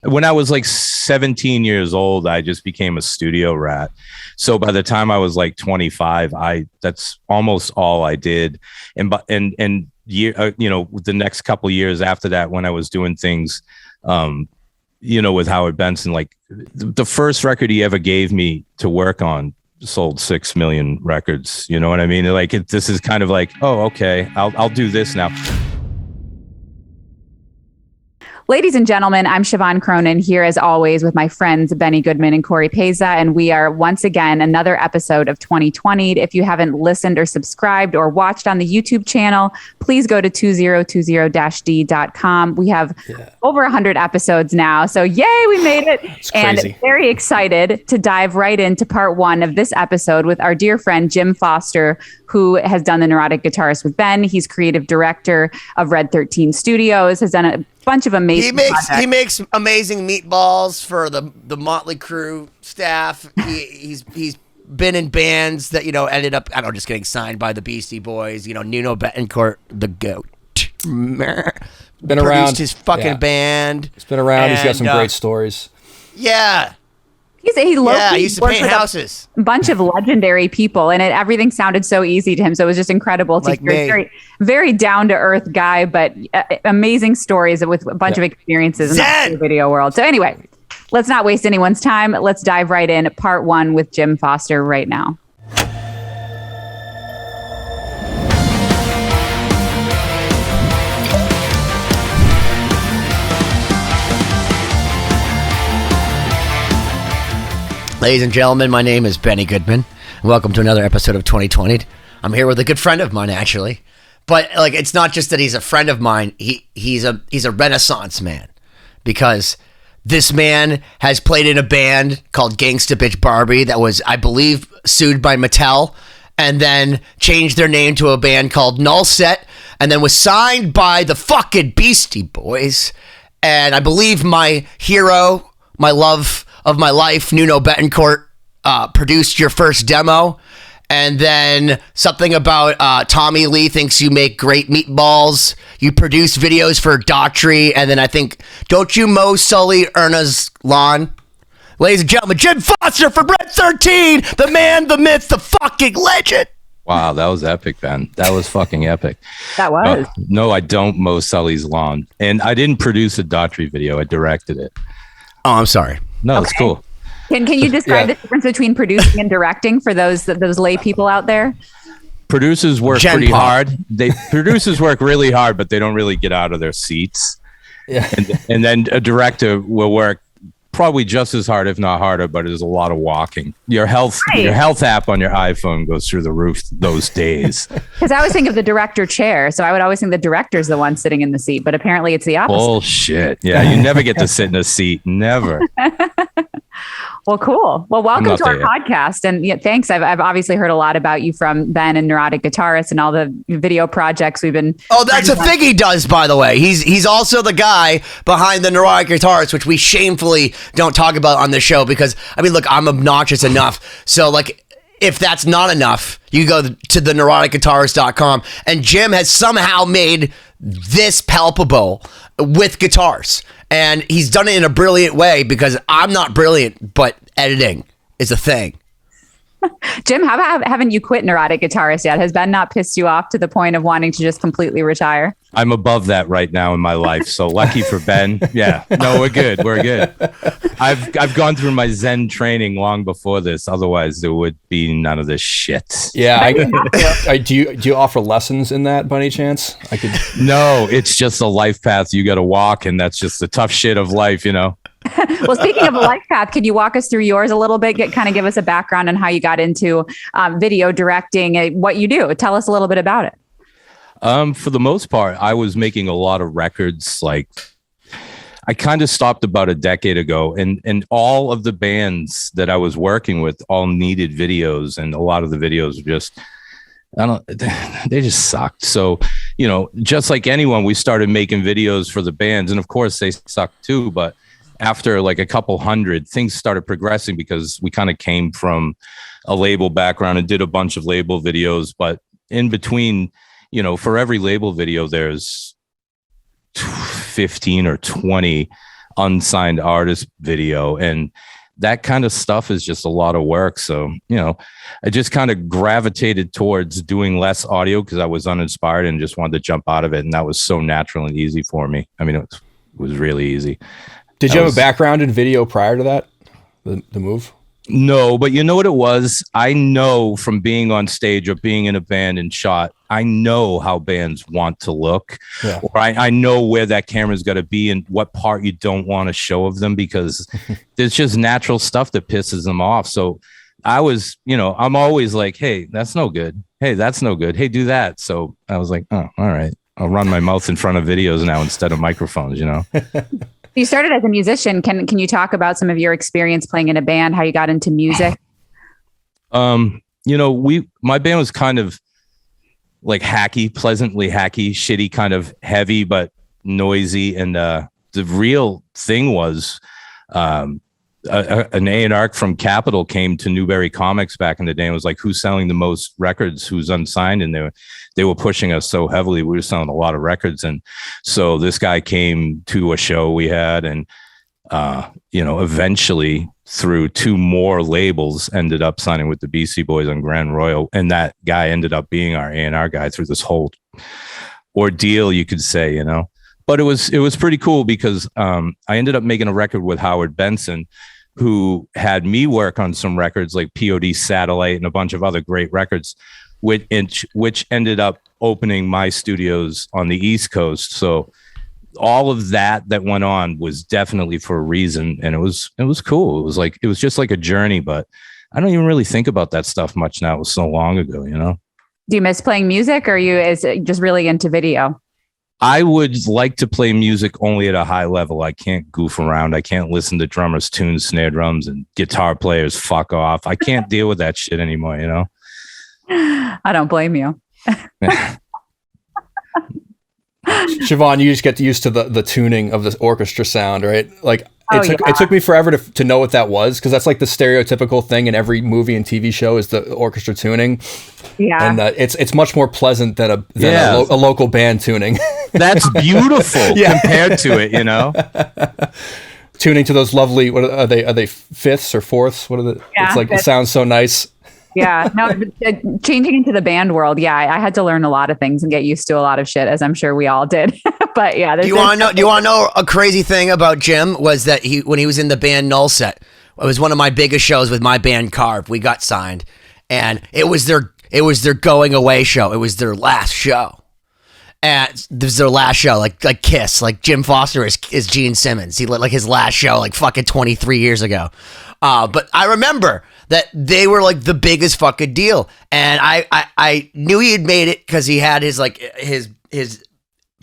When I was like 17 years old, I just became a studio rat. So by the time I was like 25, that's almost all I did. And year, the next couple of years after that, when I was doing things, with Howard Benson, like the first record he ever gave me to work on sold 6 million records. You know what I mean? Like this is kind of like, oh, okay, I'll do this now. Ladies and gentlemen, I'm Siobhán Cronin here as always with my friends Benny Goodman and Cory Peza, and we are once again another episode of 2020. If you haven't listened or subscribed or watched on the YouTube channel, please go to 2020-d.com. We have over 100 episodes now, so yay, we made it. It's crazy. And very excited to dive right into part one of this episode with our dear friend Jim Foster, who has done the Neurotic Guitarist with Ben. He's creative director of Red 13 Studios, has done a bunch of amazing He makes amazing meatballs for the Motley Crue staff. He's been in bands that ended up just getting signed by the Beastie Boys. Nuno Bettencourt, the goat, been around his fucking band. He's been around. He's got some great stories. Yeah. He used to paint houses. A bunch of legendary people, and everything sounded so easy to him. So it was just incredible to hear. Very, very down to earth guy, but amazing stories with a bunch of experiences in the video world. So anyway, let's not waste anyone's time. Let's dive right in. Part one with Jim Foster right now. Ladies and gentlemen, my name is Benny Goodman. Welcome to another episode of 2020. I'm here with a good friend of mine, actually. But it's not just that he's a friend of mine. He's a Renaissance man, because this man has played in a band called Gangsta Bitch Barbie that was, I believe, sued by Mattel, and then changed their name to a band called Null Set, and then was signed by the fucking Beastie Boys. And I believe my hero, my love of my life, Nuno Bettencourt, produced your first demo, and then something about Tommy Lee thinks you make great meatballs. You produce videos for Daughtry, and then I think, don't you mow Sully Erna's lawn? Ladies and gentlemen, Jim Foster for Red 13, the man, the myth, the fucking legend. Wow, that was epic, Ben. That was fucking epic. That was. No, I don't mow Sully's lawn, and I didn't produce a Daughtry video. I directed it. Oh, I'm sorry. No, it's cool. Can you describe the difference between producing and directing for those lay people out there? Producers work pretty hard. Producers work really hard, but they don't really get out of their seats. Yeah. And then a director will work probably just as hard, if not harder, but there's a lot of walking. Your health app on your iPhone goes through the roof those days. Because I always think of the director chair, so I would always think the director's the one sitting in the seat, but apparently it's the opposite. Bullshit. Yeah, you never get to sit in a seat. Never. Well, cool. Well, welcome to our podcast. And thanks. I've obviously heard a lot about you from Ben and Neurotic Guitarist and all the video projects we've been. Oh, that's a thing he does, by the way. He's also the guy behind the Neurotic Guitarist, which we shamefully don't talk about on the show because, look, I'm obnoxious enough. So, if that's not enough, you go to the neuroticguitarist.com, and Jim has somehow made this palpable with guitars. And he's done it in a brilliant way, because I'm not brilliant, but editing is a thing. Jim, haven't you quit Neurotic Guitarist yet? Has Ben not pissed you off to the point of wanting to just completely retire? I'm above that right now in my life. So lucky for Ben. Yeah. No, we're good. We're good. I've gone through my Zen training long before this. Otherwise, there would be none of this shit. Yeah. Do you offer lessons in that by any chance? No, it's just a life path you got to walk, and that's just the tough shit of life, Well, speaking of a life path, could you walk us through yours a little bit? Give us a background on how you got into video directing, what you do. Tell us a little bit about it. For the most part, I was making a lot of records. I kind of stopped about a decade ago, and all of the bands that I was working with all needed videos, and a lot of the videos were just, they just sucked. So, just like anyone, we started making videos for the bands, and of course they sucked too, but after a couple hundred, things started progressing because we kind of came from a label background and did a bunch of label videos. But in between, for every label video, there's 15 or 20 unsigned artist video. And that kind of stuff is just a lot of work. So, I just kind of gravitated towards doing less audio because I was uninspired and just wanted to jump out of it. And that was so natural and easy for me. I mean, it was really easy. Did you have a background in video prior to that, the move? No, but you know what it was? I know from being on stage or being in a band and shot, I know how bands want to look. Yeah. Or I know where that camera's got to be and what part you don't want to show of them, because there's just natural stuff that pisses them off. So I was, I'm always like, hey, that's no good. Hey, that's no good. Hey, do that. So I was like, oh, all right. I'll run my mouth in front of videos now instead of microphones, You started as a musician. Can you talk about some of your experience playing in a band, how you got into music? My band was kind of like hacky, pleasantly hacky, shitty, kind of heavy, but noisy. And the real thing was an A&R from Capitol came to Newberry Comics back in the day and was like, who's selling the most records, who's unsigned? And they were pushing us so heavily. We were selling a lot of records. And so this guy came to a show we had and, eventually through 2 more labels ended up signing with the BC Boys on Grand Royal. And that guy ended up being our A&R guy through this whole ordeal, you could say, But it was pretty cool because I ended up making a record with Howard Benson, who had me work on some records like POD Satellite and a bunch of other great records, which ended up opening my studios on the East Coast. So all of that went on was definitely for a reason, and it was cool. It was just like a journey, but I don't even really think about that stuff much now. It was so long ago, Do you miss playing music, or is it just really into video? I would like to play music only at a high level. I can't goof around. I can't listen to drummers tune snare drums and guitar players fuck off. I can't deal with that shit anymore, I don't blame you. Siobhán, you just get used to the tuning of this orchestra sound, right? Like it took me forever to know what that was, because that's like the stereotypical thing in every movie and TV show is the orchestra tuning. Yeah, and it's much more pleasant than a local band tuning. That's beautiful compared to it, Tuning to those lovely, what are they? Are they fifths or fourths? What are the? Yeah, it's like it sounds so nice. Yeah, no, changing into the band world. Yeah, I had to learn a lot of things and get used to a lot of shit, as I'm sure we all did. But yeah, do you want to know a crazy thing about Jim? Was that when he was in the band Null Set, it was one of my biggest shows with my band Carve. We got signed, and it was their going away show. It was their last show, and this is their last show, like Kiss, like Jim Foster is Gene Simmons. He lit like his last show like fucking 23 years ago. But I remember that they were like the biggest fucking deal. And I knew he had made it because he had his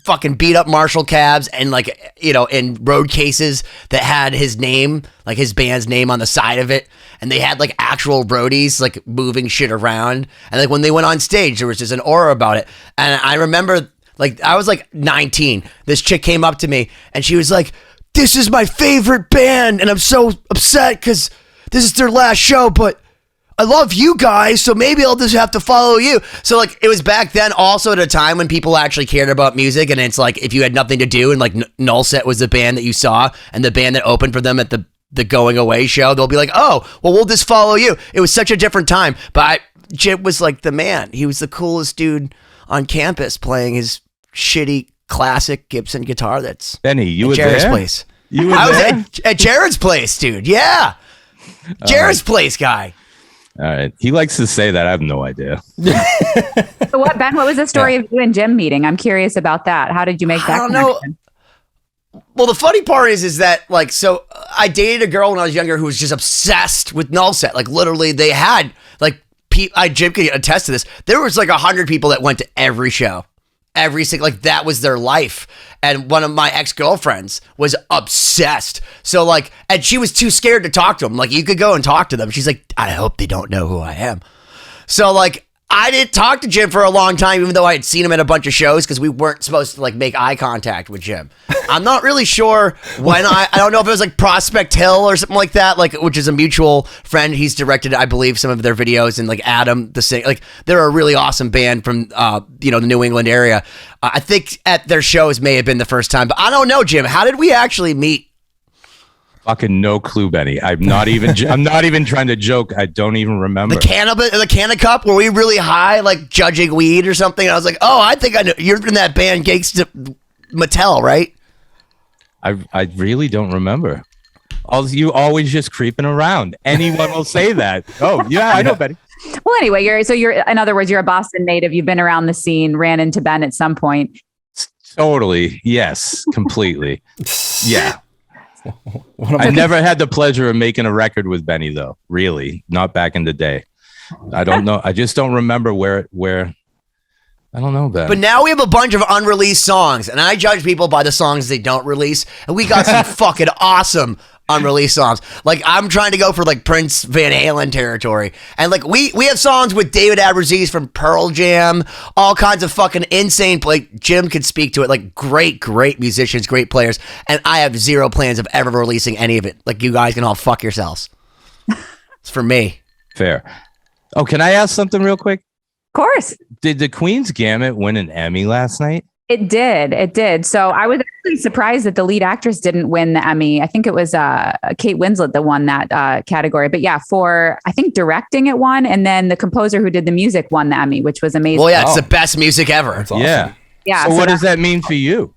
fucking beat up Marshall cabs and in road cases that had his name, like his band's name on the side of it. And they had like actual roadies like moving shit around. And like when they went on stage, there was just an aura about it. And I remember like I was like 19. This chick came up to me and she was like, "This is my favorite band, and I'm so upset because this is their last show, but I love you guys, so maybe I'll just have to follow you." So like it was back then also at a time when people actually cared about music, and it's like if you had nothing to do and like Null Set was the band that you saw and the band that opened for them at the going away show, they'll be like, "Oh, well, we'll just follow you." It was such a different time, but Jim was like the man. He was the coolest dude on campus playing his shitty classic Gibson guitar that's Benny, you were Jared's there? place. You were I there? was at Jared's place, dude. Yeah. Jared's place guy. All right. He likes to say that. I have no idea. So Ben, what was the story of you and Jim meeting? I'm curious about that. How did you make that I don't know. Well, the funny part is that like, so I dated a girl when I was younger who was just obsessed with Null Set. Like literally they had like, Jim could attest to this. There was like 100 people that went to every show. Every single, like that was their life. And one of my ex-girlfriends was obsessed. So like, and she was too scared to talk to them. Like you could go and talk to them. She's like, "I hope they don't know who I am." So like, I didn't talk to Jim for a long time, even though I had seen him at a bunch of shows because we weren't supposed to like make eye contact with Jim. I'm not really sure when I don't know if it was like Prospect Hill or something like that, like which is a mutual friend. He's directed, I believe, some of their videos, and like Adam, the singer, like they're a really awesome band from the New England area. I think at their shows may have been the first time, but I don't know, Jim. How did we actually meet? Fucking no clue, Benny. I'm not even trying to joke. I don't even remember. The Canna Cup, were we really high, like judging weed or something? I was like, oh, I think I know. You're in that band Gangsta Mattel, right? I really don't remember. You always just creeping around. Anyone will say that. Oh, yeah, I know, Benny. Well, anyway, you're in other words, you're a Boston native. You've been around the scene, ran into Ben at some point. Totally. Yes, completely. Yeah. I never had the pleasure of making a record with Benny, though. Really, not back in the day. I don't know. I just don't remember where. I don't know, Ben. But now we have a bunch of unreleased songs, and I judge people by the songs they don't release. And we got some fucking awesome unreleased songs. Like, I'm trying to go for like Prince Van Halen territory, and like we have songs with David Aberzees from Pearl Jam, all kinds of fucking insane. Like Jim could speak to it. Like great musicians, great players, and I have zero plans of ever releasing any of it. Like, you guys can all fuck yourselves. It's for me. Fair. Oh, can I ask something real quick? Of course. Did the Queen's Gambit win an Emmy last night? It did. So I was actually surprised that the lead actress didn't win the Emmy. I think it was Kate Winslet that won that category. But yeah, for I think directing it won, and then the composer who did the music won the Emmy, which was amazing. Well, yeah, it's the best music ever. That's awesome. Yeah. So what does that mean for you?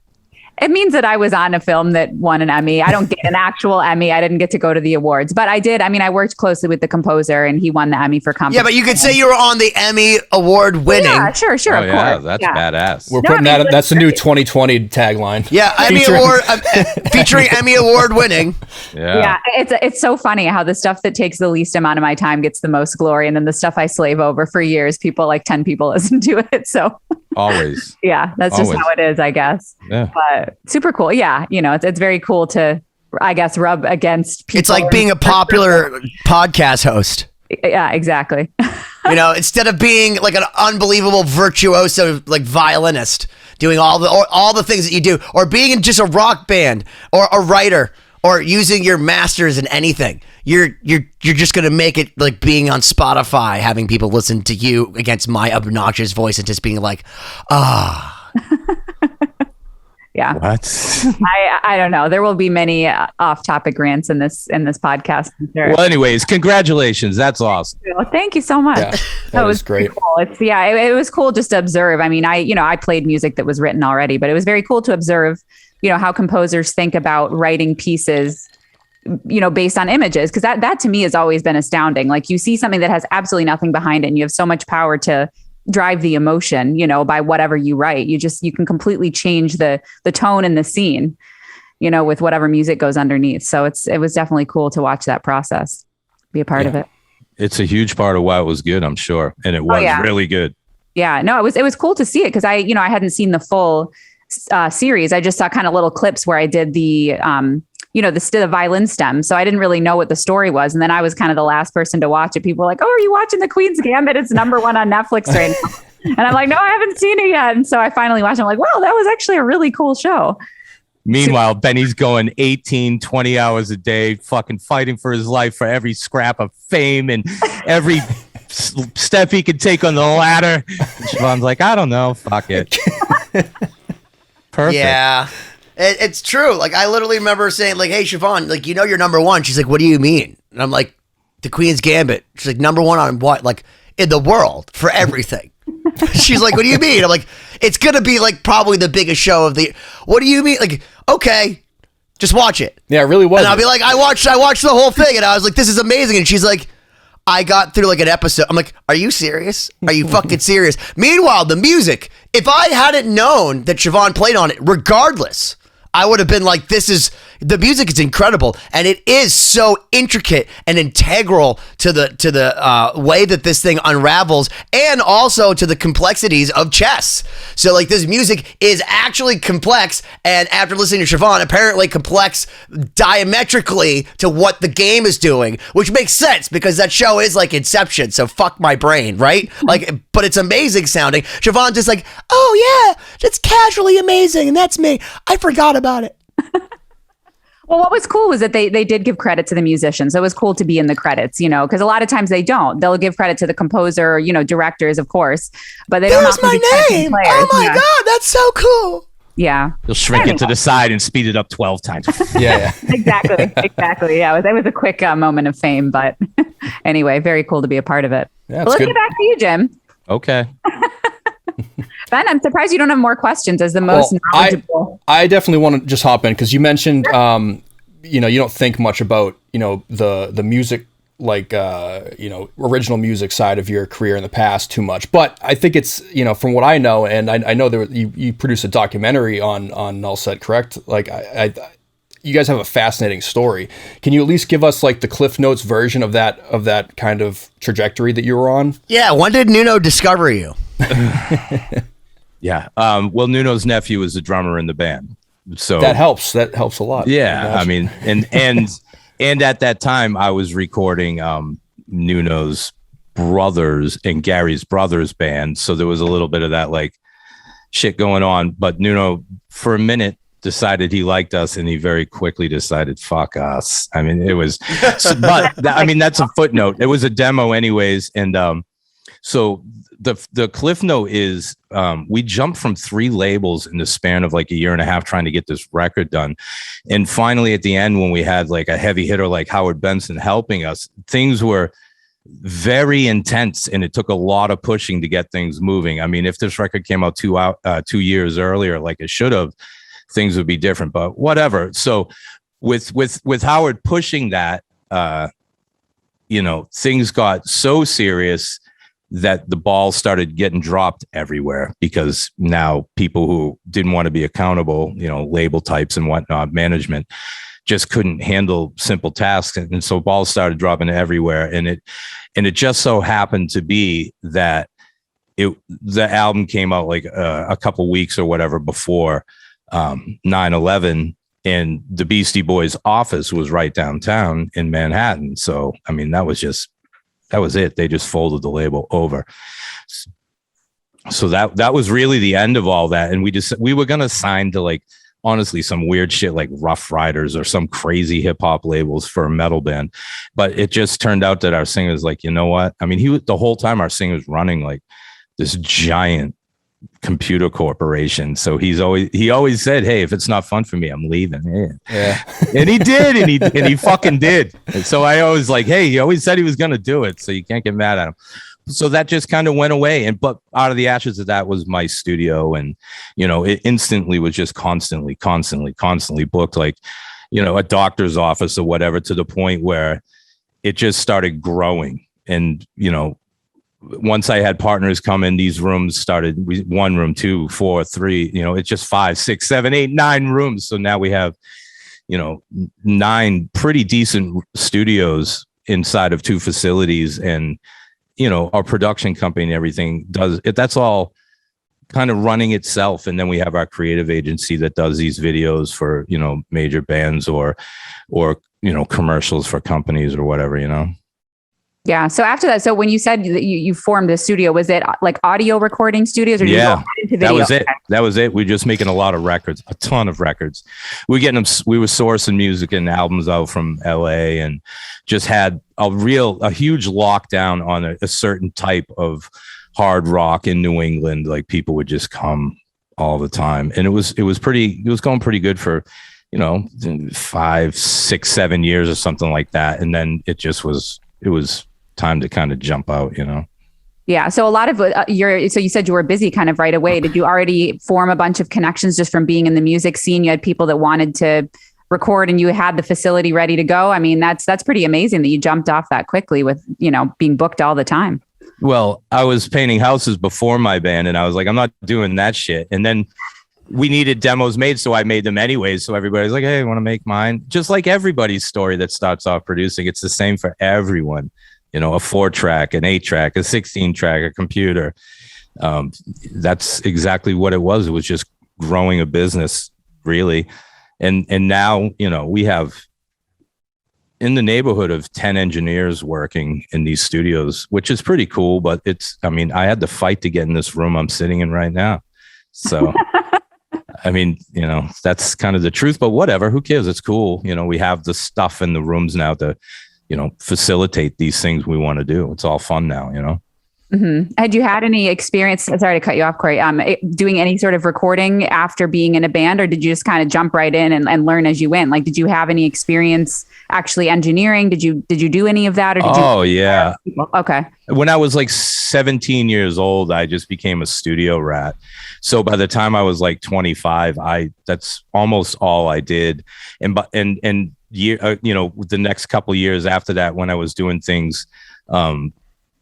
It means that I was on a film that won an Emmy. I don't get an actual Emmy. I didn't get to go to the awards, but I did. I mean, I worked closely with the composer, and he won the Emmy for composition. Yeah, but you could say you were on the Emmy award winning. Yeah, sure. Oh, of yeah, course. that's badass. We're putting that. That's the new 2020 tagline. Yeah, Emmy award featuring Emmy award winning. Yeah, it's so funny how the stuff that takes the least amount of my time gets the most glory, and then the stuff I slave over for years, 10 people listen to it. So always. Yeah, that's just how it is, I guess. Yeah. But super cool. Yeah, it's very cool to, I guess, rub against people. It's like being a popular podcast host. Yeah, exactly. Instead of being like an unbelievable virtuoso, like violinist, doing all the things that you do, or being in just a rock band, or a writer, or using your masters in anything. You're just gonna make it like being on Spotify, having people listen to you against my obnoxious voice, and just being like, Yeah. What? I don't know. There will be many off-topic rants in this podcast. Sure. Well, anyways, congratulations. That's awesome. Well, thank you so much. Yeah, that was great. Cool. It was cool just to observe. I mean, I played music that was written already, but it was very cool to observe, how composers think about writing pieces, based on images, because that to me has always been astounding. Like, you see something that has absolutely nothing behind it, and you have so much power to drive the emotion, by whatever you write. You can completely change the tone and the scene, with whatever music goes underneath. So it was definitely cool to watch that process, be a part of it. It's a huge part of why it was good, I'm sure. And it was really good. Yeah, no, it was cool to see it, because I hadn't seen the full series. I just saw kind of little clips where I did the the violin stem. So I didn't really know what the story was. And then I was kind of the last person to watch it. People were like, oh, are you watching The Queen's Gambit? It's #1 on Netflix right now. And I'm like, no, I haven't seen it yet. And so I finally watched it. I'm like, wow, that was actually a really cool show. Meanwhile, Benny's going 18, 20 hours a day, fucking fighting for his life for every scrap of fame and every step he could take on the ladder. And Siobhan's like, I don't know. Fuck it. Perfect. Yeah. It's true. Like, I literally remember saying, like, hey, Siobhan, like, you're #1. She's like, what do you mean? And I'm like, The Queen's Gambit. She's like, #1 on what? Like, in the world, for everything. She's like, what do you mean? I'm like, it's going to be, like, probably the biggest show of the... What do you mean? Like, okay, just watch it. Yeah, it really was. And I'll be like, I watched the whole thing, and I was like, this is amazing. And she's like, I got through, like, an episode. I'm like, are you serious? Are you fucking serious? Meanwhile, the music, if I hadn't known that Siobhan played on it, regardless... I would have been like, the music is incredible, and it is so intricate and integral to the way that this thing unravels, and also to the complexities of chess. So, like, this music is actually complex, and after listening to Siobhan, apparently complex diametrically to what the game is doing, which makes sense because that show is like Inception. So fuck my brain, right? Like, but it's amazing sounding. Siobhan's just like, oh yeah, that's casually amazing, and that's me. I forgot about it. Well, what was cool was that they did give credit to the musicians. It was cool to be in the credits, because a lot of times they don't. They'll give credit to the composer, directors, of course, but they don't. There's my name. Oh my God, that's so cool. Yeah. You'll shrink it to the side and speed it up 12 times. Yeah. Exactly. Yeah. It was a quick moment of fame, but anyway, very cool to be a part of it. Yeah, let's get back to you, Jim. Okay. Ben, I'm surprised you don't have more questions as the most knowledgeable. I definitely want to just hop in because you mentioned, you don't think much about, the music, like, original music side of your career in the past too much. But I think it's, from what I know, and I know you produced a documentary on Null Set, correct? Like, you guys have a fascinating story. Can you at least give us like the Cliff Notes version of that kind of trajectory that you were on? Yeah. When did Nuno discover you? Yeah. Well, Nuno's nephew is the drummer in the band. So that helps a lot. Yeah. I mean, and at that time I was recording Nuno's brothers and Gary's brothers band. So there was a little bit of that like shit going on, but Nuno for a minute decided he liked us and he very quickly decided fuck us. I mean, it was that's a footnote. It was a demo anyways. And so the Cliff Note is we jumped from 3 labels in the span of like a year and a half trying to get this record done. And finally at the end, when we had like a heavy hitter like Howard Benson helping us, things were very intense and it took a lot of pushing to get things moving. I mean, if this record came out 2 years earlier, like it should have, things would be different, but whatever. So with Howard pushing that, things got so serious that the ball started getting dropped everywhere because now people who didn't want to be accountable, label types and whatnot, management just couldn't handle simple tasks. And so balls started dropping everywhere. And it just so happened to be that the album came out like a couple weeks or whatever before 9/11, and the Beastie Boys office was right downtown in Manhattan. So, I mean, that was it. They just folded the label over. So that was really the end of all that. And we were going to sign to like, honestly, some weird shit like Rough Riders or some crazy hip hop labels for a metal band. But it just turned out that our singer's like, you know what? I mean, the whole time our singer's running like this giant computer corporation. So he always said, hey, if it's not fun for me, I'm leaving. Yeah. And he did, and he fucking did. And so I always like, hey, he always said he was going to do it. So you can't get mad at him. So that just kind of went away. But out of the ashes of that was my studio. And, it instantly was just constantly booked, like, a doctor's office or whatever, to the point where it just started growing. And, once I had partners come in, these rooms started 1 room, 2, 4, 3, it's just 5, 6, 7, 8, 9 rooms. So now we have, 9 pretty decent studios inside of 2 facilities. And, our production company and everything does it. That's all kind of running itself. And then we have our creative agency that does these videos for, major bands or, commercials for companies or whatever, Yeah. So after that, so when you said that you formed a studio, was it like audio recording studios or did you go into video? That was it. We were just making a lot of records, a ton of records. We were sourcing music and albums out from LA and just had a huge lockdown on a certain type of hard rock in New England. Like people would just come all the time. And it was going pretty good for, 5, 6, 7 years or something like that. And then it was time to kind of jump out, Yeah. So a lot of so you said you were busy kind of right away. Did you already form a bunch of connections just from being in the music scene? You had people that wanted to record and you had the facility ready to go. I mean, that's pretty amazing that you jumped off that quickly with, being booked all the time. Well, I was painting houses before my band and I was like, I'm not doing that shit. And then we needed demos made, so I made them anyways. So everybody's like, hey, I want to make mine. Just like everybody's story that starts off producing. It's the same for everyone. A 4-track, an 8-track, a 16-track, a computer. That's exactly what it was. It was just growing a business, really. And now, we have in the neighborhood of 10 engineers working in these studios, which is pretty cool. But I had to fight to get in this room I'm sitting in right now. So, that's kind of the truth, but whatever, who cares? It's cool. We have the stuff in the rooms now to, facilitate these things we want to do. It's all fun now, Had you had any experience, sorry to cut you off, Cory, doing any sort of recording after being in a band, or did you just kind of jump right in and learn as you went? Like, did you have any experience actually engineering? Did you do any of that? Or did yeah. Okay. When I was like 17 years old, I just became a studio rat. So by the time I was like 25, that's almost all I did. And the next couple of years after that, when I was doing things,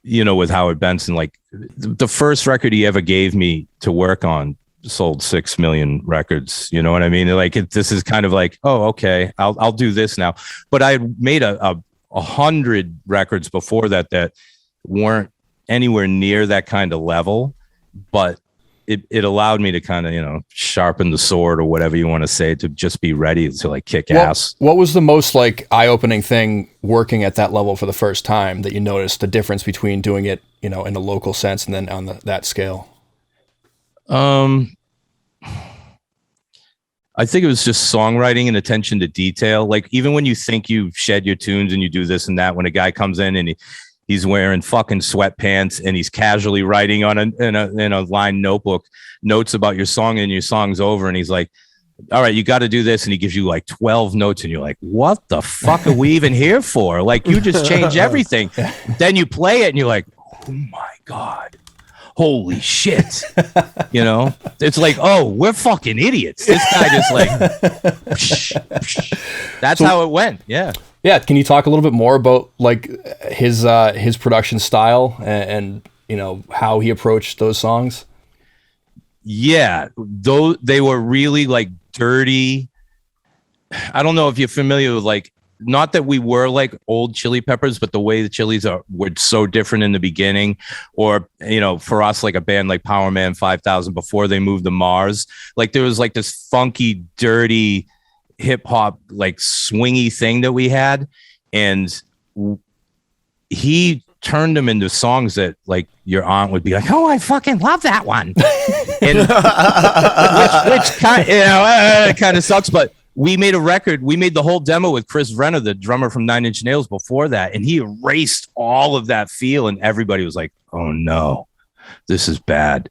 with Howard Benson, like the first record he ever gave me to work on sold 6 million records. You know what I mean? Like this is kind of like, oh, okay, I'll do this now. But I had made 100 records before that weren't anywhere near that kind of level, but it allowed me to kind of, sharpen the sword or whatever you want to say, to just be ready to like kick ass. What was the most like eye-opening thing working at that level for the first time that you noticed the difference between doing it, in a local sense and then on that scale? I think it was just songwriting and attention to detail. Like even when you think you've shed your tunes and you do this and that, when a guy comes in and he's wearing fucking sweatpants and he's casually writing on in a line notebook notes about your song, and your song's over and he's like, all right, you got to do this. And he gives you like 12 notes and you're like, what the fuck are we even here for? Like you just changed everything. Then you play it and you're like, oh my God, holy shit. It's like, oh, we're fucking idiots. This guy just like, that's how it went. Yeah. Yeah, can you talk a little bit more about like his production style and how he approached those songs? Yeah, though they were really like dirty. I don't know if you're familiar with like, not that we were like old Chili Peppers, but the way the Chili's were so different in the beginning, or for us like a band like Power Man 5000 before they moved to Mars, like there was like this funky, dirty hip hop like swingy thing that we had, and he turned them into songs that like your aunt would be like, oh, I fucking love that one. And which kind of sucks, but we made a record. We made the whole demo with Chris Renner, the drummer from 9 Inch Nails, before that, and he erased all of that feel, and everybody was like, oh no, this is bad.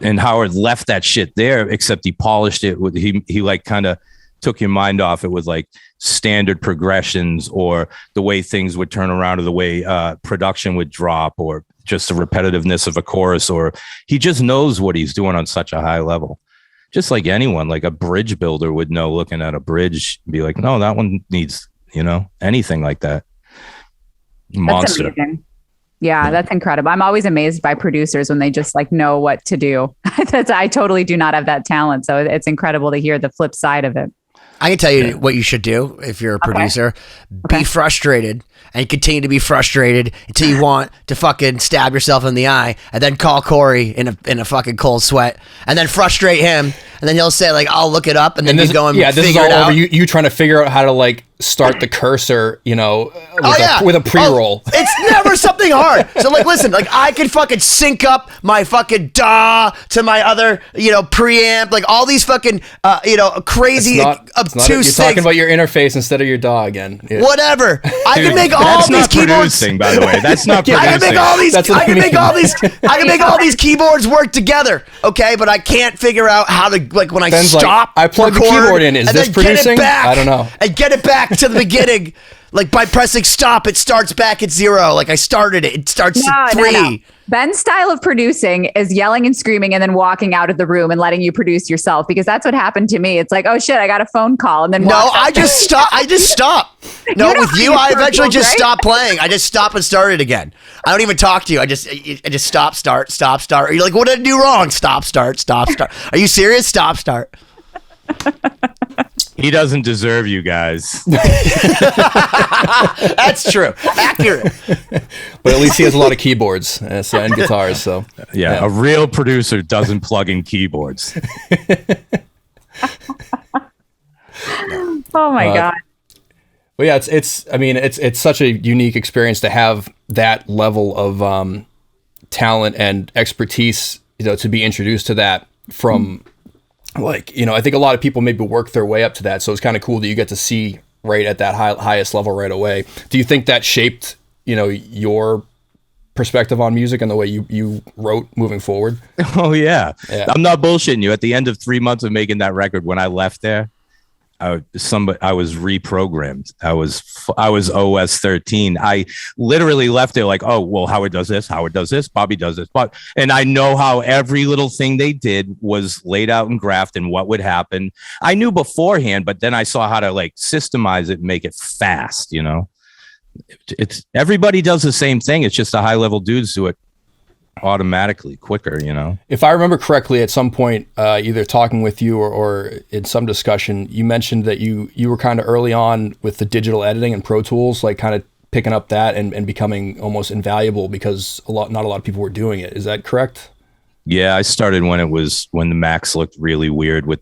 And Howard left that shit there, except he polished it with he like kind of took your mind off it with like standard progressions, or the way things would turn around, or the way production would drop, or just the repetitiveness of a chorus, or he just knows what he's doing on such a high level. Just like anyone, like a bridge builder would know, looking at a bridge, be like, no, that one needs, anything like that. Monster. That's amazing. Yeah, that's incredible. I'm always amazed by producers when they just like know what to do. I totally do not have that talent. So it's incredible to hear the flip side of it. I can tell you what you should do if you're a producer. Be frustrated and continue to be frustrated until you want to fucking stab yourself in the eye, and then call Cory in a fucking cold sweat, and then frustrate him, and then he'll say like, I'll look it up, and then you go and figure it out. You trying to figure out how to like start the cursor, with a pre-roll. It's never something hard. So like, listen, like I can fucking sync up my fucking DAW to my other, preamp, like all these fucking, crazy obtuse you're things. talking about your interface instead of your DAW again. Yeah. Whatever. I can make all these keyboards. By the way, that's not producing. I can make all these keyboards work together. Okay, but I can't figure out how to when I Ben's stop. Like, I plug the keyboard in. Is this producing? I don't know. And get it back to the beginning. Like by pressing stop, it starts back at 0. Like I started it. It starts at 3. No. Ben's style of producing is yelling and screaming and then walking out of the room and letting you produce yourself, because that's what happened to me. It's like, oh shit, I got a phone call, and then I just stop. No, with you, I eventually just stop playing. I just stop and start it again. I don't even talk to you. I just stop, start. You're like, what did I do wrong? Stop, start. Are you serious? Stop, start. He doesn't deserve you guys. That's true. Accurate. But at least he has a lot of keyboards and guitars. So yeah, a real producer doesn't plug in keyboards. Oh my God. Well, yeah, it's such a unique experience to have that level of talent and expertise, to be introduced to that from. Like, I think a lot of people maybe work their way up to that. So it's kind of cool that you get to see right at that highest level right away. Do you think that shaped, your perspective on music and the way you wrote moving forward? Oh yeah. I'm not bullshitting you. At the end of 3 months of making that record, when I left there, I was reprogrammed. I was OS 13. I literally left there like, oh, well, Howard does this, Bobby does this, and I know how every little thing they did was laid out in graph and what would happen. I knew beforehand, but then I saw how to like systemize it and make it fast. You know, it's everybody does the same thing. It's just the high level dudes do it automatically quicker, you know. If I remember correctly, at some point, either talking with you or in some discussion, you mentioned that you were kind of early on with the digital editing and Pro Tools, like kind of picking up that and becoming almost invaluable because not a lot of people were doing it. Is that correct? Yeah, I started when the Macs looked really weird with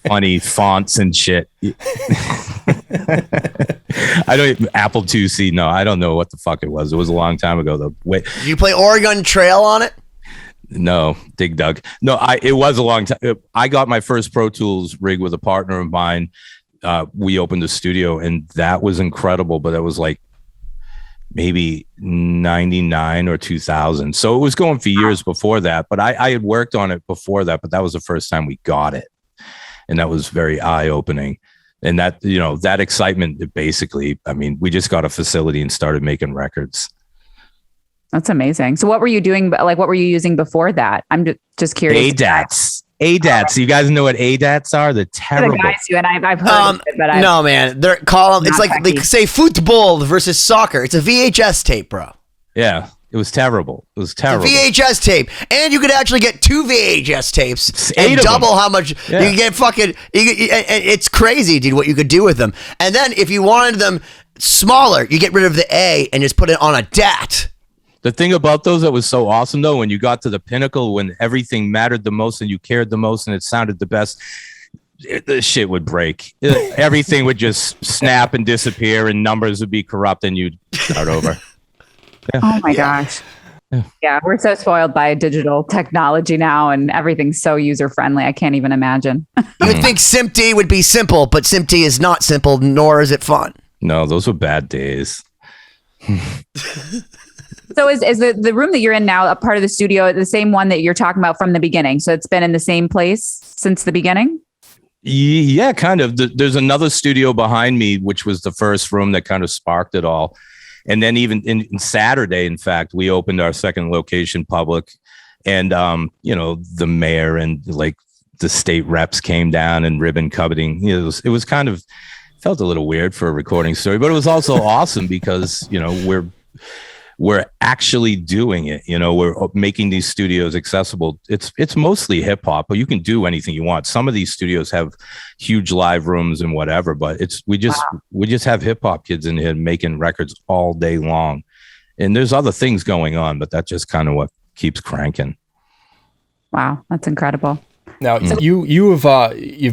funny fonts and shit. Apple IIc. No, I don't know what the fuck it was. It was a long time ago though. Wait, did you play Oregon Trail on it? No, Dig Dug. No, it was a long time. I got my first Pro Tools rig with a partner of mine. We opened a studio and that was incredible, but it was like maybe 99 or 2000. So it was going for years before that, but I had worked on it before that, but that was the first time we got it. And that was very eye-opening. And that, you know, that excitement, basically, I mean, we just got a facility and started making records. That's amazing. So what were you doing? Like, what were you using before that? I'm just curious. ADATs. You guys know what ADATs are? They're terrible. The guys do, and I've heard of it, but no, man. They're it's like they say football versus soccer. It's a VHS tape, bro. Yeah. It was terrible. It's a VHS tape. And you could actually get 2 VHS tapes and double how much you can get it's crazy, dude, what you could do with them. And then if you wanted them smaller, you get rid of the A and just put it on a DAT. The thing about those that was so awesome, though, when you got to the pinnacle, when everything mattered the most and you cared the most and it sounded the best, the shit would break. Everything would just snap and disappear and numbers would be corrupt and you'd start over. Yeah. Oh my gosh. Yeah, we're so spoiled by digital technology now and everything's so user-friendly. I can't even imagine. You would think SIMD would be simple, but SIMD is not simple, nor is it fun. No, those were bad days. So is the room that you're in now a part of the studio, the same one that you're talking about from the beginning? So it's been in the same place since the beginning? Yeah, kind of. There's another studio behind me, which was the first room that kind of sparked it all. And then even in Saturday, in fact, we opened our second location public and, you know, the mayor and like the state reps came down and ribbon cutting. You know, it was kind of felt a little weird for a recording story, but it was also awesome because, you know, we're actually doing it. You know, we're making these studios accessible. It's mostly hip hop, but you can do anything you want. Some of these studios have huge live rooms and whatever, but we just have hip hop kids in here making records all day long. And there's other things going on, but that's just kind of what keeps cranking. Wow, that's incredible. Now you've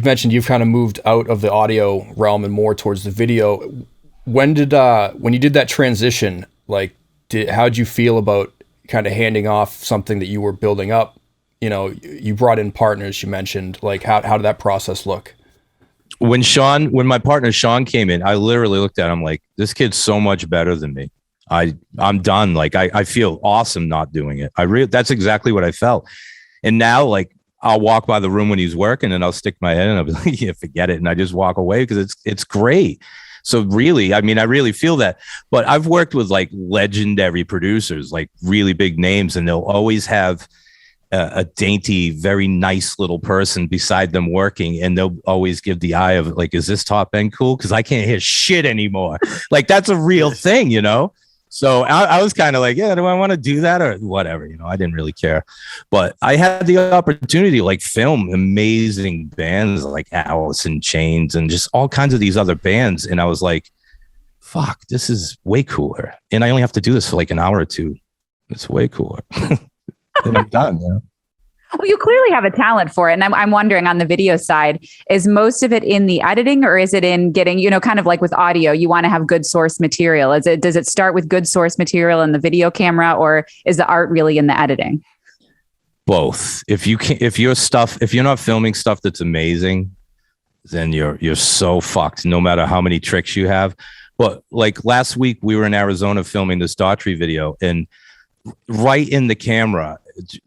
mentioned you've kind of moved out of the audio realm and more towards the video. When you did that transition, like, how'd you feel about kind of handing off something that you were building up? You know, you brought in partners, you mentioned, like how did that process look? When my partner Sean came in, I literally looked at him like, this kid's so much better than me. I'm done. Like I feel awesome not doing it. That's exactly what I felt. And now like I'll walk by the room when he's working and I'll stick my head and I'll be like, yeah, forget it. And I just walk away because it's great. So really, I mean, I really feel that, but I've worked with like legendary producers, like really big names, and they'll always have a dainty, very nice little person beside them working. And they'll always give the eye of like, is this top end cool? Cause I can't hear shit anymore. Like that's a real thing, you know? So I was kind of like, yeah, do I want to do that or whatever? You know, I didn't really care, but I had the opportunity to like film amazing bands like Allison Chains and just all kinds of these other bands. And I was like, fuck, this is way cooler. And I only have to do this for like an hour or two. It's way cooler. And I'm done. You know? Well, you clearly have a talent for it. And I'm wondering on the video side, is most of it in the editing or is it in getting, you know, kind of like with audio, you want to have good source material? Does it start with good source material in the video camera or is the art really in the editing? Both. If you're not filming stuff that's amazing, then you're so fucked no matter how many tricks you have. But like last week, we were in Arizona filming this Daughtry video, and right in the camera,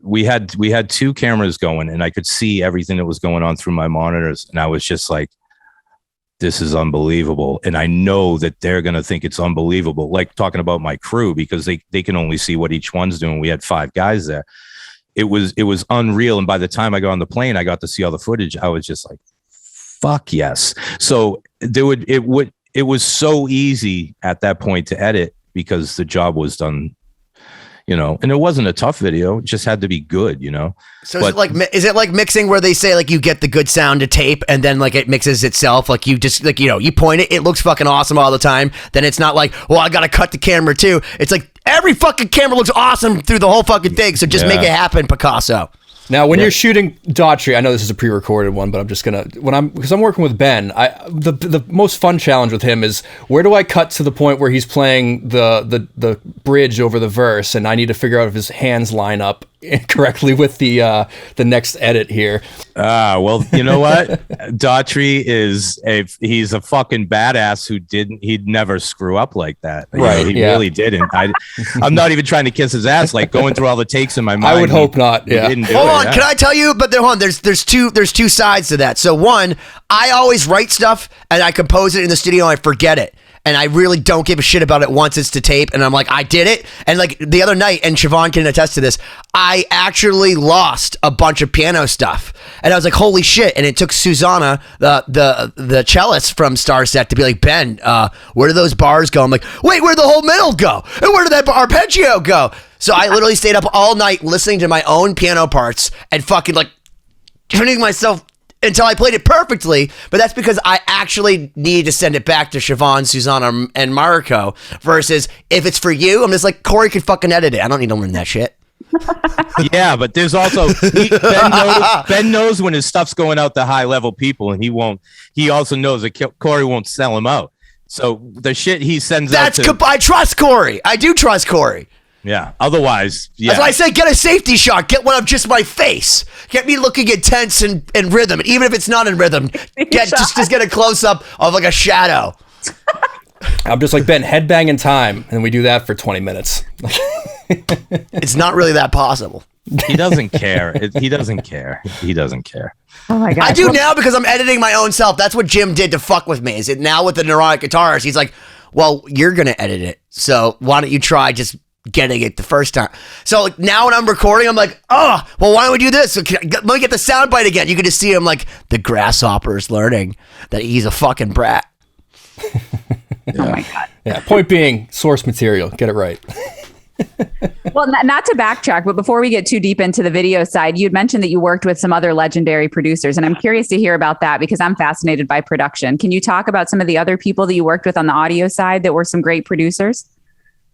we had 2 cameras going, and I could see everything that was going on through my monitors, and I was just like, this is unbelievable. And I know that they're going to think it's unbelievable. Like talking about my crew, because they can only see what each one's doing. We had 5 guys there. It was unreal. And by the time I got on the plane, I got to see all the footage. I was just like, fuck yes. So it was so easy at that point to edit because the job was done, and it wasn't a tough video. It just had to be good, So is it like mixing where they say like you get the good sound to tape and then like it mixes itself? Like you just like, you point it looks fucking awesome all the time. Then it's not like, well, I got to cut the camera too. It's like every fucking camera looks awesome through the whole fucking thing. So just make it happen, Picasso. Now, when you're shooting Daughtry, I know this is a pre-recorded one, but I'm just gonna because I'm working with Ben. The most fun challenge with him is where do I cut to the point where he's playing the bridge over the verse, and I need to figure out if his hands line up correctly with the next edit here. Well, you know what? Daughtry he's a fucking badass he'd never screw up like that. Right. He really didn't. I'm not even trying to kiss his ass, like going through all the takes in my mind. I would hope not. Yeah. Hold on, can I tell you? But there's two sides to that. So one, I always write stuff and I compose it in the studio and I forget it. And I really don't give a shit about it once it's to tape. And I'm like, I did it. And like the other night, and Siobhán can attest to this, I actually lost a bunch of piano stuff. And I was like, holy shit. And it took Susanna, the cellist from Star Set, to be like, Ben, where do those bars go? I'm like, wait, where'd the whole middle go? And where did that arpeggio go? So I literally stayed up all night listening to my own piano parts and fucking like turning myself until I played it perfectly, but that's because I actually needed to send it back to Siobhán, Susanna, and Mariko, versus if it's for you, I'm just like, Cory could fucking edit it. I don't need to learn that shit. Yeah, but there's also Ben knows when his stuff's going out to high level people, and he also knows that Cory won't sell him out. So the shit he sends out to... I trust Cory. I do trust Cory. Yeah. Otherwise, yeah. That's why I say get a safety shot. Get one of just my face. Get me looking intense and rhythm. And even if it's not in rhythm, just get a close up of like a shadow. I'm just like, Ben, headbang in time, and we do that for 20 minutes. It's not really that possible. He doesn't care. He doesn't care. He doesn't care. Oh my God. I do now because I'm editing my own self. That's what Jim did to fuck with me. Is it now with the Neurotic Guitarist? He's like, well, you're going to edit it. So why don't you try just getting it the first time? So like, now when I'm recording, I'm like, oh, well, why don't we do this? So let me get the soundbite again. You can just see him like the grasshopper's learning that he's a fucking brat. Oh my God. Yeah. Point being, source material. Get it right. Well, not to backtrack, but before we get too deep into the video side, you'd mentioned that you worked with some other legendary producers, and I'm curious to hear about that because I'm fascinated by production. Can you talk about some of the other people that you worked with on the audio side that were some great producers?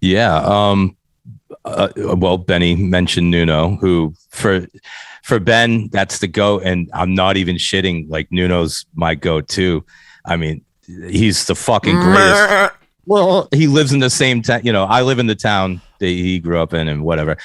Yeah. Well, Benny mentioned Nuno, who for Ben, that's the GOAT. And I'm not even shitting. Like, Nuno's my go-to. I mean, he's the fucking greatest. Well, he lives in the same town. I live in the town that he grew up in and whatever.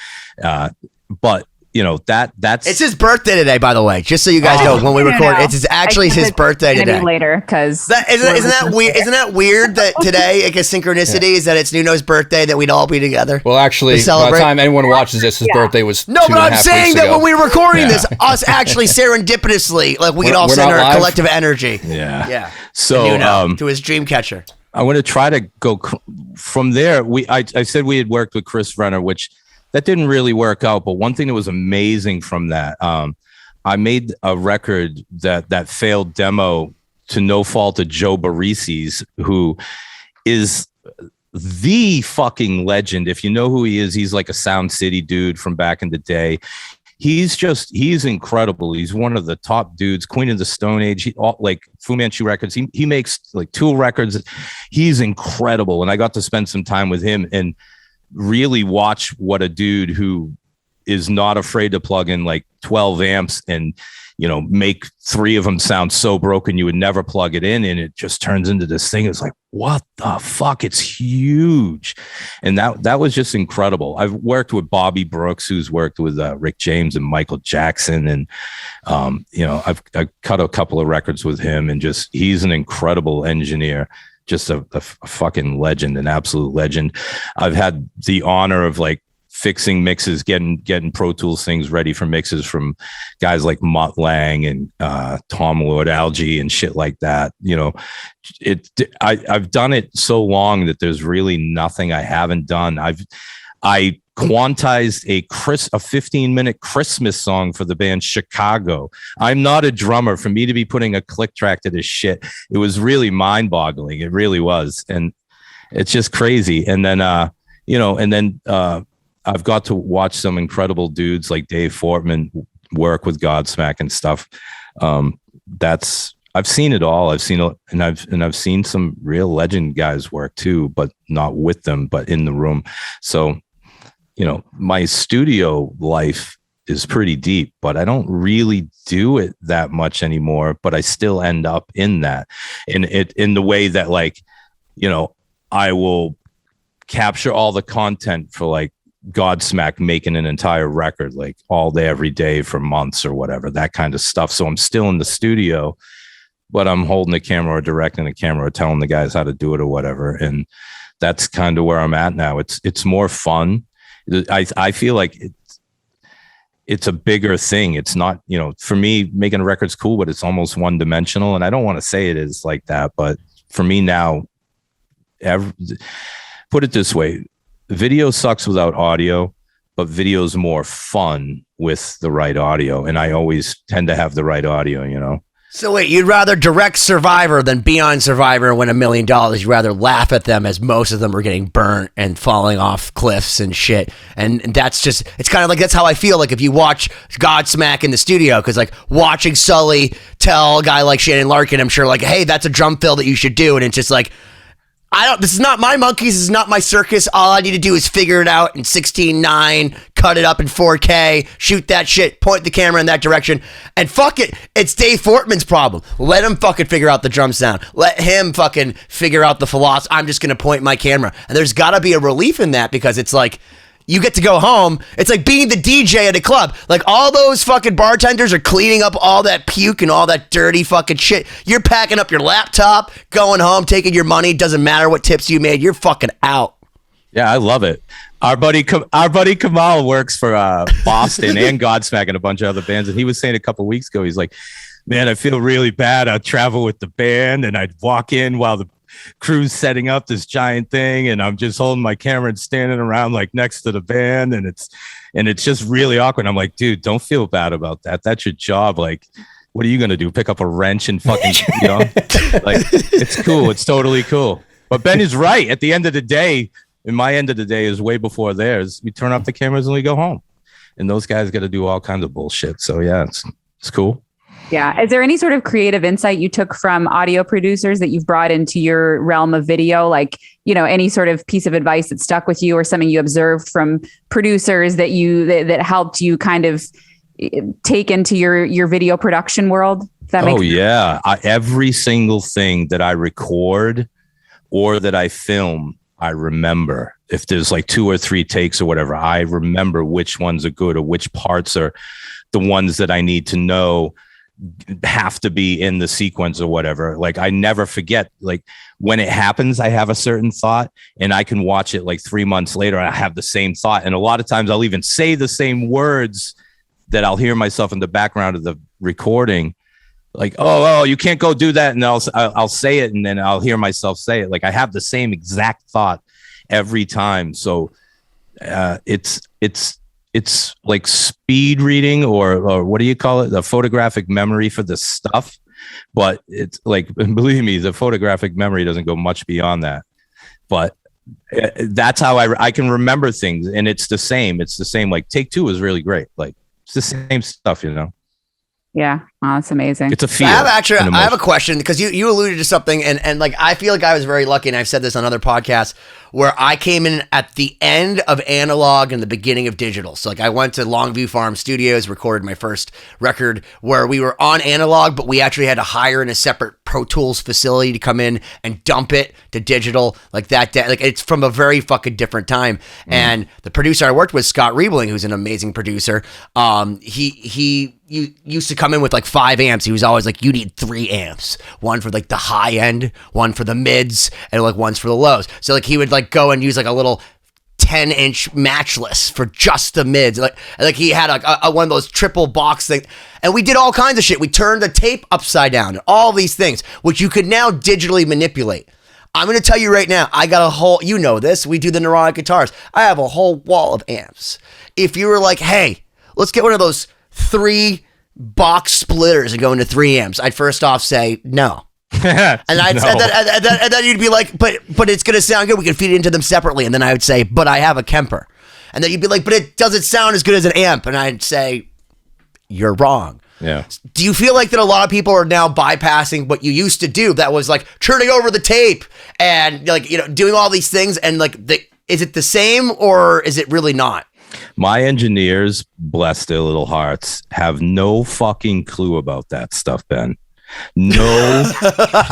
But that's it's his birthday today, by the way, just so you guys know when we record. It's actually his birthday today. Later, because isn't that weird? Isn't that weird that today, like a synchronicity, is that it's Nuno's birthday, that we'd all be together? Well, actually, by the time anyone watches this, his birthday was no. But I'm saying that when we were recording this, us actually serendipitously, like we could all send our collective energy. Yeah. So Nuno, to his dream catcher. I want to try to go from there. I said we had worked with Chris Renner, which that didn't really work out. But one thing that was amazing from that, I made a record that failed demo to no fault of Joe Barisi's, who is the fucking legend. If you know who he is, he's like a Sound City dude from back in the day. He's incredible. He's one of the top dudes, Queen of the Stone Age, like Fu Manchu records. He makes like Tool records. He's incredible. And I got to spend some time with him and really watch what a dude who is not afraid to plug in like 12 amps and, make 3 of them sound so broken you would never plug it in. And it just turns into this thing. It's like, what the fuck? It's huge. And that was just incredible. I've worked with Bobby Brooks, who's worked with Rick James and Michael Jackson. And, I've cut a couple of records with him, and he's an incredible engineer. just a fucking legend, an absolute legend. I've had the honor of like fixing mixes, getting Pro Tools things ready for mixes from guys like Mutt Lang and Tom Lord Alge and shit like that. You know, I've done it so long that there's really nothing I haven't done. I quantized a 15-minute Christmas song for the band Chicago. I'm not a drummer. For me to be putting a click track to this shit, it was really mind-boggling. It really was, and it's just crazy. And then I've got to watch some incredible dudes like Dave Fortman work with Godsmack and stuff. I've seen it all. I've seen some real legend guys work too, but not with them, but in the room. So, you know, my studio life is pretty deep, but I don't really do it that much anymore, but I still end up in that, in the way that, like, you know, I will capture all the content for like Godsmack making an entire record, like all day, every day for months or whatever, that kind of stuff. So I'm still in the studio, but I'm holding the camera or directing the camera or telling the guys how to do it or whatever. And that's kind of where I'm at now. It's more fun. I feel like it's a bigger thing. It's not, you know, for me, making a record's cool, but it's almost one dimensional. And I don't want to say it is like that, but for me now, put it this way, video sucks without audio, but video's more fun with the right audio. And I always tend to have the right audio, you know? So wait, you'd rather direct Survivor than be on Survivor and win $1 million. You'd rather laugh at them as most of them are getting burnt and falling off cliffs and shit. And that's just, it's kind of like, that's how I feel like if you watch Godsmack in the studio, because like watching Sully tell a guy like Shannon Larkin, I'm sure like, hey, that's a drum fill that you should do. And it's just like, this is not my monkeys. This is not my circus. All I need to do is figure it out in 16:9, cut it up in 4K, shoot that shit, point the camera in that direction, and fuck it. It's Dave Fortman's problem. Let him fucking figure out the drum sound. Let him fucking figure out the philosophy. I'm just going to point my camera. And there's got to be a relief in that, because it's like, you get to go home. It's like being the DJ at a club. Like, all those fucking bartenders are cleaning up all that puke and all that dirty fucking shit. You're packing up your laptop, going home, taking your money. Doesn't matter what tips you made. You're fucking out. Yeah, I love it. Our buddy Kamal works for Boston and Godsmack and a bunch of other bands. And he was saying a couple of weeks ago, he's like, man, I feel really bad. I'd travel with the band and I'd walk in while the crew's setting up this giant thing, and I'm just holding my camera and standing around like next to the band, and it's just really awkward. I'm like, dude, don't feel bad about that. That's your job. Like, what are you gonna do? Pick up a wrench and fucking, you know? Like, it's cool. It's totally cool. But Ben is right. At the end of the day, and my end of the day is way before theirs. We turn off the cameras and we go home, and those guys got to do all kinds of bullshit. So yeah, it's cool. Yeah. Is there any sort of creative insight you took from audio producers that you've brought into your realm of video? Like, you know, any sort of piece of advice that stuck with you or something you observed from producers that helped you kind of take into your video production world? Yeah. Every single thing that I record or that I film, I remember. If there's like 2 or 3 takes or whatever, I remember which ones are good or which parts are the ones that I need to know have to be in the sequence or whatever. Like, I never forget, like, when it happens, I have a certain thought and I can watch it like 3 months later and I have the same thought. And a lot of times I'll even say the same words that I'll hear myself in the background of the recording. Like, oh, you can't go do that. And I'll say it, and then I'll hear myself say it. Like, I have the same exact thought every time. So it's like speed reading or what do you call it? The photographic memory for the stuff. But it's like, believe me, the photographic memory doesn't go much beyond that. But that's how I can remember things. And it's the same. Like, take 2 is really great. Like, it's the same stuff, you know? Yeah. Oh, that's amazing. It's a feel. I have a question, because you alluded to something, and like, I feel like I was very lucky, and I've said this on other podcasts, where I came in at the end of analog and the beginning of digital. So like, I went to Longview Farm Studios, recorded my first record where we were on analog, but we actually had to hire in a separate Pro Tools facility to come in and dump it to digital like that. Like, it's from a very fucking different time. And the producer I worked with, Scott Riebling, who's an amazing producer, he used to come in with like 5 amps. He was always like, you need 3 amps. One for like the high end, one for the mids, and like one's for the lows. So like he would like go and use like a little 10-inch matchless for just the mids. Like he had a one of those triple box things. And we did all kinds of shit. We turned the tape upside down, all these things, which you could now digitally manipulate. I'm going to tell you right now, I got a whole, you know this, we do the Neurotic Guitarist. I have a whole wall of amps. If you were like, hey, let's get one of those 3 box splitters and go into 3 amps, I'd first off say no. And then you'd be like, but it's going to sound good. We can feed it into them separately. And then I would say, but I have a Kemper. And then you'd be like, but it doesn't sound as good as an amp. And I'd say, you're wrong. Yeah. Do you feel like that a lot of people are now bypassing what you used to do? That was like turning over the tape and like, you know, doing all these things. And like, is it the same or is it really not? My engineers, bless their little hearts, have no fucking clue about that stuff, Ben. No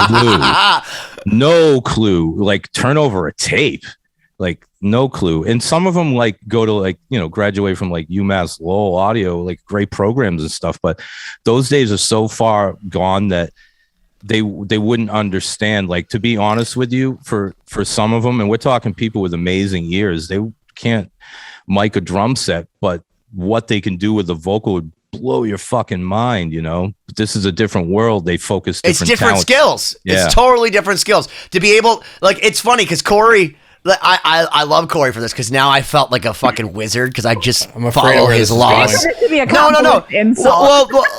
clue. No clue. Like turn over a tape. Like no clue. And some of them like go to like, you know, graduate from like UMass Lowell Audio, like great programs and stuff. But those days are so far gone that they wouldn't understand. Like, to be honest with you, for some of them, and we're talking people with amazing ears, they can't mic a drum set, but what they can do with the vocal would blow your fucking mind, you know. But this is a different world. They focus different. It's different skills. Yeah. It's totally different skills. To be able, like, it's funny because Cory, I love Cory for this because now I felt like a fucking wizard because I just follow his laws. No.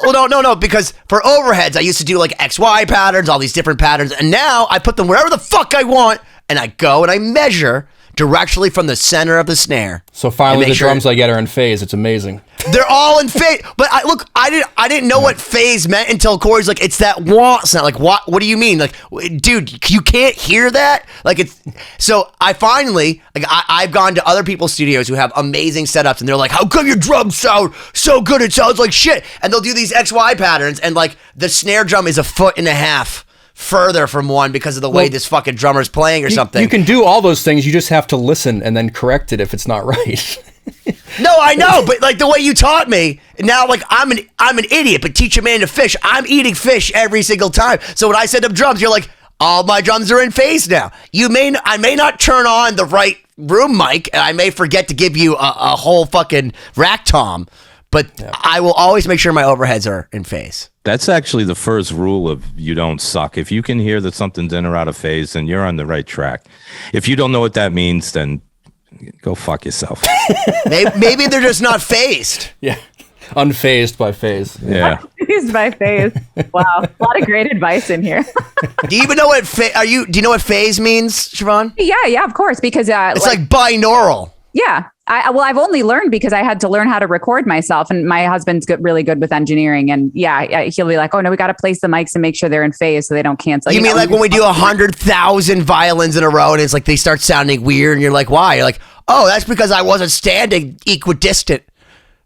Well, no. Because for overheads, I used to do like XY patterns, all these different patterns, and now I put them wherever the fuck I want, and I go and I measure directionally from the center of the snare. So finally, the drums I get are in phase. It's amazing. They're all in phase. But I didn't know what phase meant until Cory's like, it's that wah sound. Like, what do you mean? Like, dude, you can't hear that? Like, it's, so I finally, like, I've gone to other people's studios who have amazing setups and they're like, how come your drums sound so good? It sounds like shit. And they'll do these XY patterns and like the snare drum is 1.5 feet further from one because of the way this fucking drummer's playing or something. You can do all those things. You just have to listen and then correct it if it's not right. No, I know, but like the way you taught me, now like I'm an idiot, but teach a man to fish. I'm eating fish every single time. So when I set up drums, you're like, all my drums are in phase now. I may not turn on the right room mic, and I may forget to give you a whole fucking rack tom, but I will always make sure my overheads are in phase. That's actually the first rule of You Don't Suck. If you can hear that something's in or out of phase, then you're on the right track. If you don't know what that means, then go fuck yourself. Maybe they're just not phased. Yeah. Unfazed by phase. Yeah. Unfazed by phase. Wow. A lot of great advice in here. Do you even know what do you know what phase means, Siobhán? Yeah, of course. Because it's like binaural. Yeah. I've only learned because I had to learn how to record myself, and my husband's really good with engineering, and he'll be like, oh no, we got to place the mics and make sure they're in phase so they don't cancel. You mean like when we do 100,000 violins in a row and it's like they start sounding weird and you're like, why? You're like, oh, that's because I wasn't standing equidistant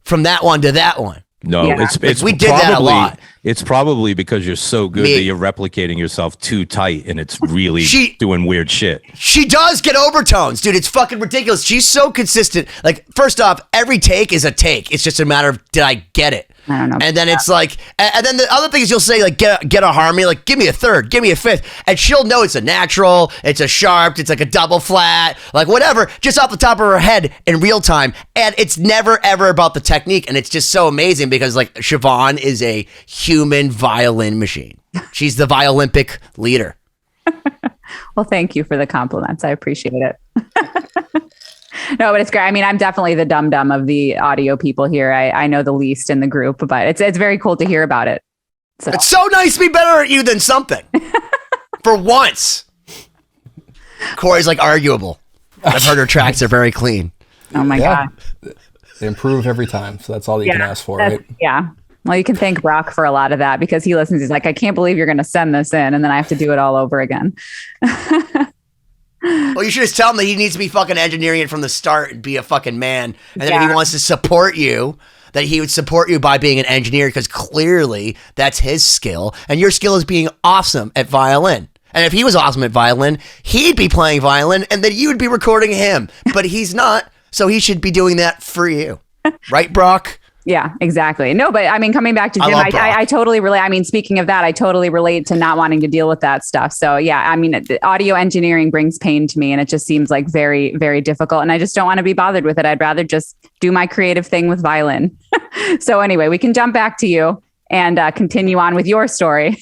from that one to that one. No, it's we did that a lot. It's probably because you're so good that you're replicating yourself too tight and it's really doing weird shit. She does get overtones, dude. It's fucking ridiculous. She's so consistent. Like, first off, every take is a take. It's just a matter of, did I get it? I don't know. And then it's like, and then the other thing is you'll say like, get a harmony, like give me a third, give me a fifth. And she'll know it's a natural, it's a sharp, it's like a double flat, like whatever, just off the top of her head in real time. And it's never ever about the technique. And it's just so amazing because like Siobhán is a human violin machine. She's the Violympic leader. Well, thank you for the compliments. I appreciate it. No, but it's great. I mean, I'm definitely the dum-dum of the audio people here. I know the least in the group, but it's very cool to hear about it. So. It's so nice to be better at you than something. For once. Cory's like arguable. I've heard her tracks are very clean. Oh my God. They improve every time. So that's all you can ask for, right? Yeah. Well, you can thank Brock for a lot of that because he listens. He's like, I can't believe you're going to send this in. And then I have to do it all over again. Well, you should just tell him that he needs to be fucking engineering it from the start and be a fucking man. And then if he wants to support you, that he would support you by being an engineer because clearly that's his skill. And your skill is being awesome at violin. And if he was awesome at violin, he'd be playing violin and then you would be recording him. But he's not. So he should be doing that for you. Right, Brock? Yeah, exactly. No, but I mean, coming back to Jim, I totally relate. I mean, speaking of that, I totally relate to not wanting to deal with that stuff. So yeah, I mean, the audio engineering brings pain to me, and it just seems like very, very difficult. And I just don't want to be bothered with it. I'd rather just do my creative thing with violin. So anyway, we can jump back to you and continue on with your story.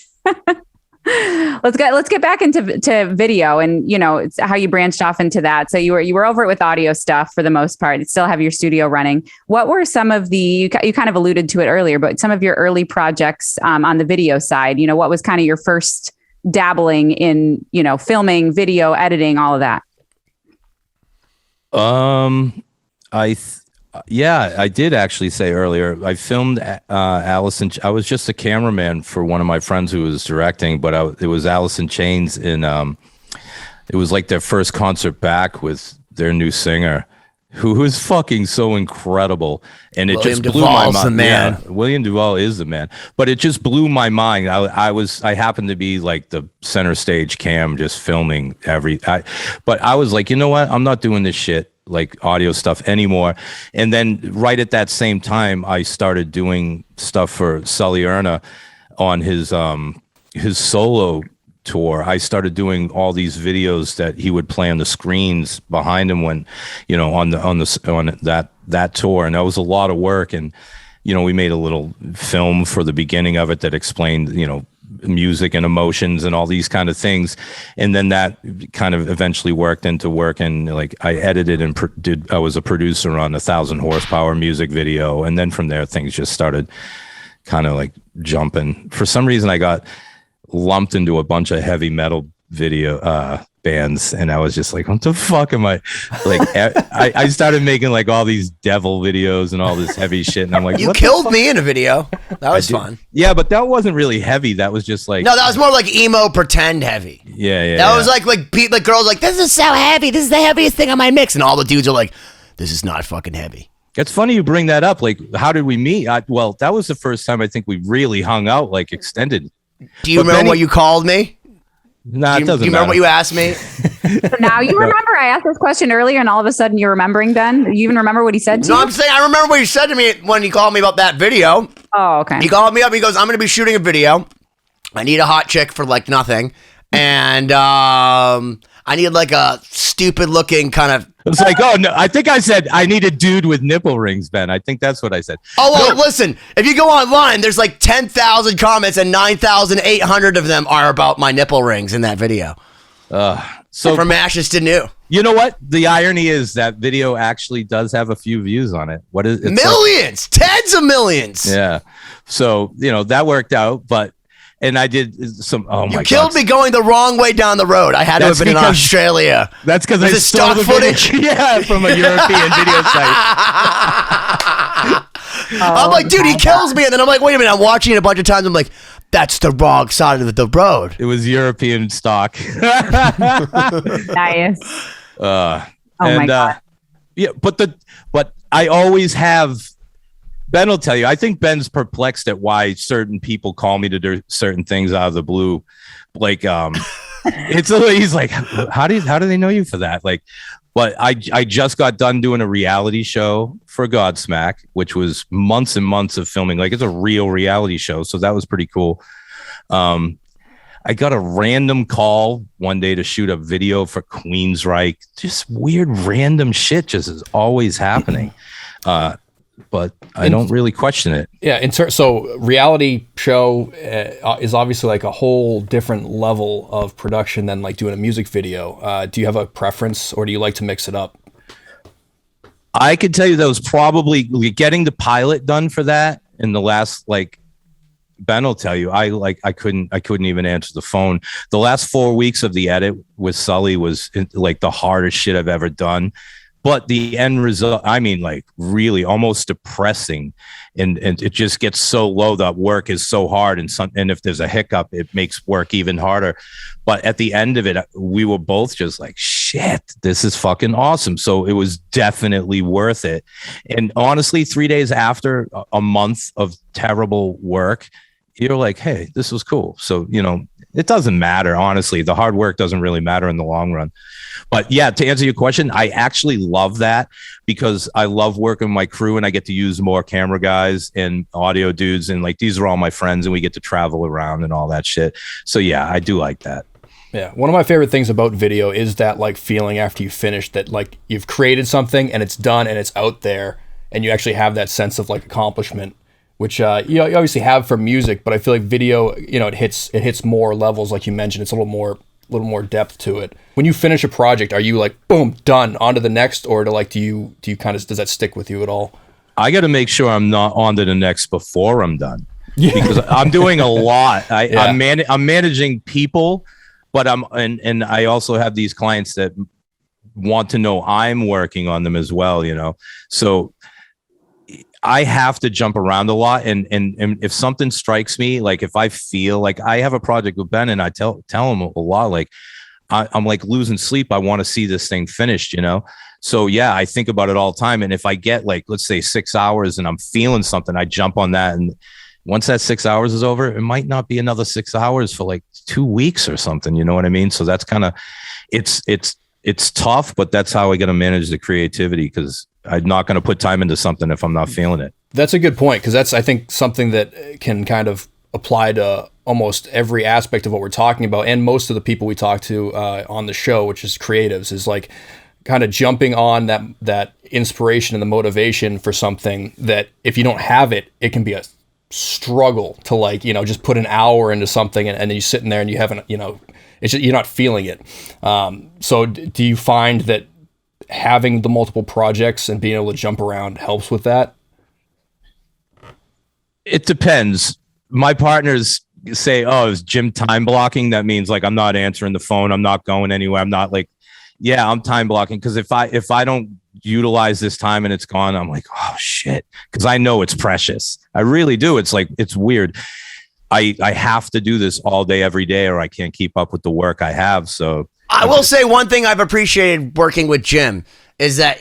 Let's get back into video, and it's how you branched off into that. So you were over it with audio stuff for the most part. You still have your studio running. What were some of you kind of alluded to it earlier, but some of your early projects on the video side? What was kind of your first dabbling in filming, video, editing, all of that? I did actually say earlier, I filmed Allison. I was just a cameraman for one of my friends who was directing, but it was Allison Chains in, it was like their first concert back with their new singer, who was fucking so incredible. And it just blew my mind. The man. Yeah, William Duvall is the man, but it just blew my mind. I happened to be like the center stage cam, just filming but I was like, you know what? I'm not doing this shit, like audio stuff anymore. And then right at that same time, I started doing stuff for Sully Erna on his solo tour. I started doing all these videos that he would play on the screens behind him when, on that tour. And that was a lot of work. And, we made a little film for the beginning of it that explained, music and emotions and all these kind of things. And then that kind of eventually worked into work. And like I edited and I was a producer on 1,000 horsepower music video. And then from there, things just started kind of like jumping. For some reason, I got lumped into a bunch of heavy metal video bands, and I was just like, what the fuck am I like? I started making like all these devil videos and all this heavy shit, and I'm like, you killed me in a video. That was fun. Yeah, but that wasn't really heavy. That was just like, no, that was more like emo pretend heavy. Yeah. That was like girls like, this is so heavy, this is the heaviest thing on my mix, and all the dudes are like, this is not fucking heavy. It's funny you bring that up. Like, how did we meet? Well, that was the first time I think we really hung out, like extended. Do you remember what you called me? Nah, it doesn't matter. Do you remember what you asked me? So now you remember. I asked this question earlier, and all of a sudden you're remembering, Ben. You even remember what he said to you? No, I'm saying I remember what you said to me when he called me about that video. Oh, okay. He called me up. He goes, I'm going to be shooting a video. I need a hot chick for like nothing. And I need like a stupid looking kind of. It's like, oh no, I think I said I need a dude with nipple rings, Ben. I think that's what I said. Oh, well, listen, if you go online, there's like 10,000 comments and 9,800 of them are about my nipple rings in that video. So from ashes to new. You know what? The irony is that video actually does have a few views on it. What is it? Millions, like, tens of millions. Yeah. So, that worked out, and I did some. Oh my God! You killed me going the wrong way down the road. I had to have been in Australia. That's because I stole the footage. Yeah, from a European video site. I'm like, dude, he kills me, and then I'm like, wait a minute. I'm watching it a bunch of times. I'm like, that's the wrong side of the road. It was European stock. Nice. My God. Yeah, but I always have. Ben will tell you, I think Ben's perplexed at why certain people call me to do certain things out of the blue. Like, he's like, how do they know you for that? Like, but I just got done doing a reality show for Godsmack, which was months and months of filming. Like, it's a real reality show. So that was pretty cool. I got a random call one day to shoot a video for Queensryche. Just weird, random shit just is always happening. But I don't really question it. Yeah, so reality show is obviously like a whole different level of production than like doing a music video. Do you have a preference, or do you like to mix it up? I could tell you that was probably getting the pilot done for that in the last, like, Ben will tell you, I couldn't even answer the phone. The last 4 weeks of the edit with Sully was like the hardest shit I've ever done. But the end result, I mean, like really almost depressing, and it just gets so low that work is so hard, and if there's a hiccup, it makes work even harder. But at the end of it, we were both just like, shit, this is fucking awesome. So it was definitely worth it. And honestly, 3 days after a month of terrible work, you're like, hey, this was cool. So, it doesn't matter. Honestly, the hard work doesn't really matter in the long run. But yeah, to answer your question, I actually love that because I love working with my crew and I get to use more camera guys and audio dudes. And like, these are all my friends and we get to travel around and all that shit. So yeah, I do like that. Yeah. One of my favorite things about video is that like feeling after you finish that like you've created something and it's done and it's out there and you actually have that sense of like accomplishment, which you obviously have for music, but I feel like video, it hits more levels. Like you mentioned, it's a little more depth to it. When you finish a project, are you like, boom, done, on to the next, or do you kind of, does that stick with you at all? I got to make sure I'm not on to the next before I'm done, because I'm doing a lot. I'm managing people, but and I also have these clients that want to know I'm working on them as well, so I have to jump around a lot. And if something strikes me, like if I feel like I have a project with Ben and I tell him a lot, like I'm like losing sleep. I want to see this thing finished, So yeah, I think about it all the time. And if I get like, let's say 6 hours and I'm feeling something, I jump on that. And once that 6 hours is over, it might not be another 6 hours for like 2 weeks or something. You know what I mean? So that's kind of, it's tough, but that's how I got to manage the creativity, because I'm not going to put time into something if I'm not feeling it. That's a good point, because that's, I think, something that can kind of apply to almost every aspect of what we're talking about, and most of the people we talk to on the show, which is creatives, is like kind of jumping on that inspiration and the motivation for something that if you don't have it, it can be a struggle to like, just put an hour into something and then you sit in there and you haven't, it's just, you're not feeling it. So do you find that having the multiple projects and being able to jump around helps with that? It depends. My partners say, oh, is Jim time blocking? That means like, I'm not answering the phone. I'm not going anywhere. I'm not like, yeah, I'm time blocking. Cause if I don't utilize this time and it's gone, I'm like, oh shit. Cause I know it's precious. I really do. It's like, it's weird. I have to do this all day, every day, or I can't keep up with the work I have. So I will say one thing I've appreciated working with Jim is that,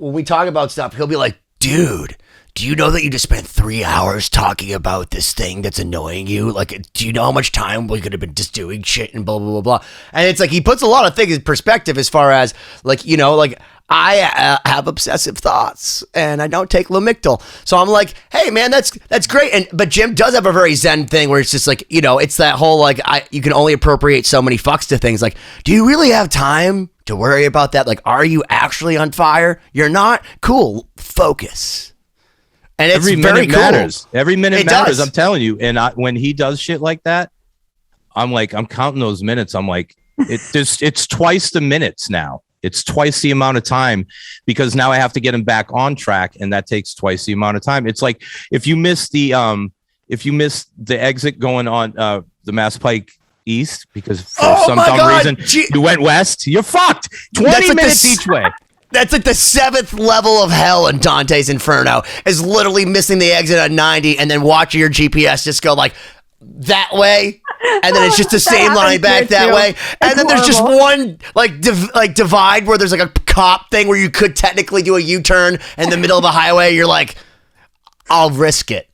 when we talk about stuff, he'll be like, dude, do you know that you just spent 3 hours talking about this thing that's annoying you? Like, do you know how much time we could have been just doing shit and blah, blah, blah, blah. And it's like, he puts a lot of things in perspective as far as like, like I have obsessive thoughts and I don't take Lamictal. So I'm like, hey man, that's great. But Jim does have a very Zen thing where it's just like, it's that whole, like, you can only appropriate so many fucks to things. Like, do you really have time to worry about that? Like, are you actually on fire? You're not? Cool. Focus. And it's every very minute cool. matters. Every minute it matters. Does. I'm telling you. And when he does shit like that, I'm like, I'm counting those minutes. I'm like, it's twice the minutes now. It's twice the amount of time, because now I have to get him back on track, and that takes twice the amount of time. It's like if you miss the exit going on the Mass Pike East because for some dumb reason you went west, you're fucked. 20 minutes each way. That's like the 7th level of hell in Dante's Inferno, is literally missing the exit at 90 and then watching your GPS just go like that way, and then it's just the same line back that way, and then there's just one like divide where there's like a cop thing where you could technically do a U-turn in the middle of a highway. You're like, I'll risk it.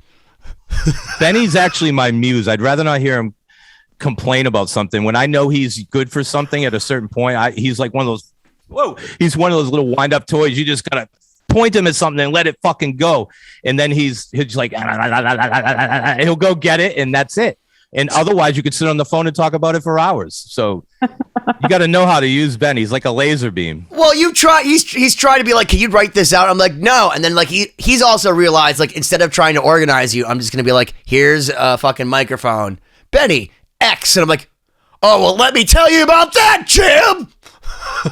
Benny's actually my muse. I'd rather not hear him complain about something. When I know he's good for something at a certain point, he's like one of those. He's one of those little wind-up toys. You just gotta point him at something and let it fucking go, and then he's like he'll go get it, and that's it. And otherwise, you could sit on the phone and talk about it for hours. So you got to know how to use Ben. He's like a laser beam. Well, you try. He's trying to be like, can you write this out? I'm like, no. And then like he's also realized, like, instead of trying to organize you, I'm just gonna be like, here's a fucking microphone, Benny X, and I'm like, oh well, let me tell you about that, Jim.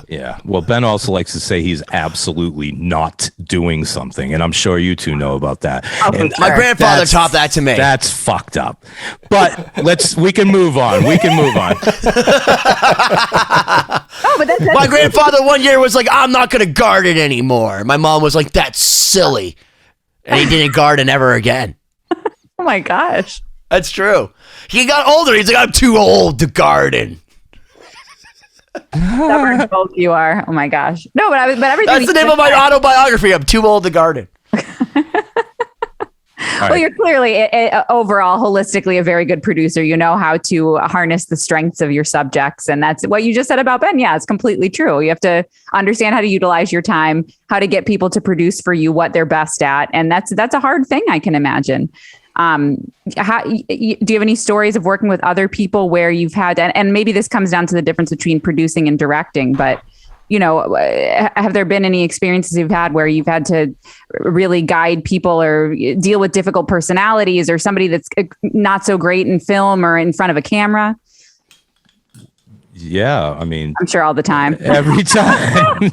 Yeah. Well, Ben also likes to say he's absolutely not doing something, and I'm sure you two know about that. My grandfather taught that to me. That's fucked up. But we can move on. We can move on. My grandfather one year was like, I'm not going to garden anymore. My mom was like, that's silly. And he didn't garden ever again. Oh my gosh. That's true. He got older. He's like, I'm too old to garden. Stubborn folk you are. Oh my gosh. No, but everything. That's the name of my autobiography. I'm too old to garden. Well, you're clearly overall holistically a very good producer. You know how to harness the strengths of your subjects. And that's what you just said about Ben. Yeah, it's completely true. You have to understand how to utilize your time, how to get people to produce for you what they're best at. And that's a hard thing, I can imagine. Do you have any stories of working with other people where you've had, and maybe this comes down to the difference between producing and directing, but have there been any experiences you've had where you've had to really guide people or deal with difficult personalities or somebody that's not so great in film or in front of a camera? Yeah, I mean, I'm sure all the time. Every time.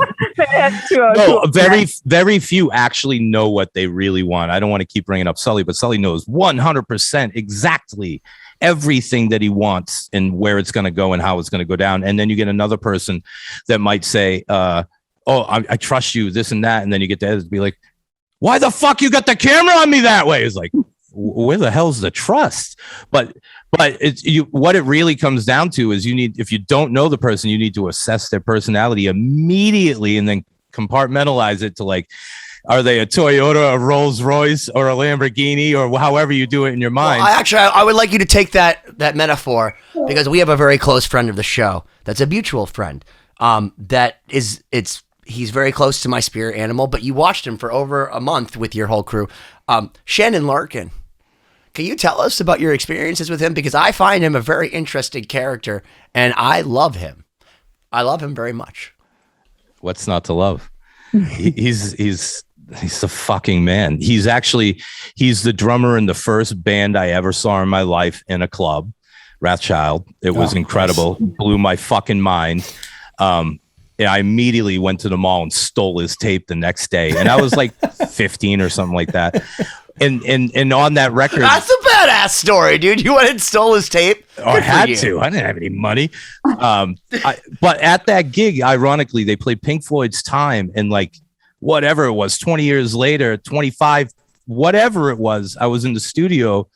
No, very few actually know what they really want. I don't want to keep bringing up Sully, but Sully knows 100% exactly everything that he wants and where it's going to go and how it's going to go down. And then you get another person that might say, I trust you, this and that. And then you get the others be like, why the fuck you got the camera on me that way? It's like, where the hell's the trust? But what it really comes down to is if you don't know the person, you need to assess their personality immediately and then compartmentalize it to like, are they a Toyota, a Rolls Royce, or a Lamborghini, or however you do it in your mind? Well, I would like you to take that metaphor, because we have a very close friend of the show that's a mutual friend. He's very close to my spirit animal, but you watched him for over a month with your whole crew. Shanon Larkin. Can you tell us about your experiences with him? Because I find him a very interesting character, and I love him. I love him very much. What's not to love? He's a fucking man. He's the drummer in the first band I ever saw in my life in a club, Wrathchild. It was incredible. Nice. Blew my fucking mind. I immediately went to the mall and stole his tape the next day. And I was like 15 or something like that. And on that record, that's a badass story, dude. You went and stole his tape. I had to. I didn't have any money. But at that gig, ironically, they played Pink Floyd's Time, and like whatever it was, 20 years later, 25, whatever it was, I was in the studio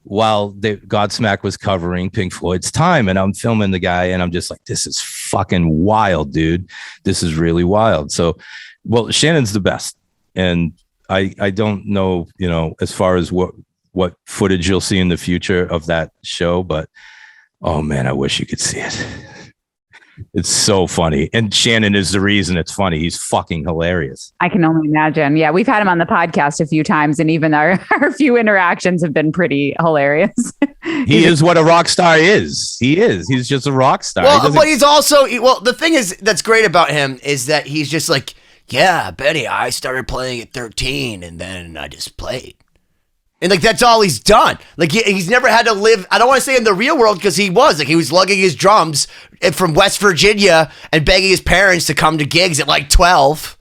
while Godsmack was covering Pink Floyd's Time, and I'm filming the guy, and I'm just like, this is fucking wild, dude. This is really wild. So, well, Shanon's the best, and I don't know, as far as what footage you'll see in the future of that show, but oh man, I wish you could see it. It's so funny. And Shanon is the reason it's funny. He's fucking hilarious. I can only imagine. Yeah, we've had him on the podcast a few times, and even our few interactions have been pretty hilarious. He is what a rock star is. He is. He's just a rock star. Well, but he's also, the thing is that's great about him is that he's just like, yeah, Benny, I started playing at 13 and then I just played. And like, that's all he's done. Like he's never had to live, I don't want to say in the real world, because he was lugging his drums from West Virginia and begging his parents to come to gigs at like 12.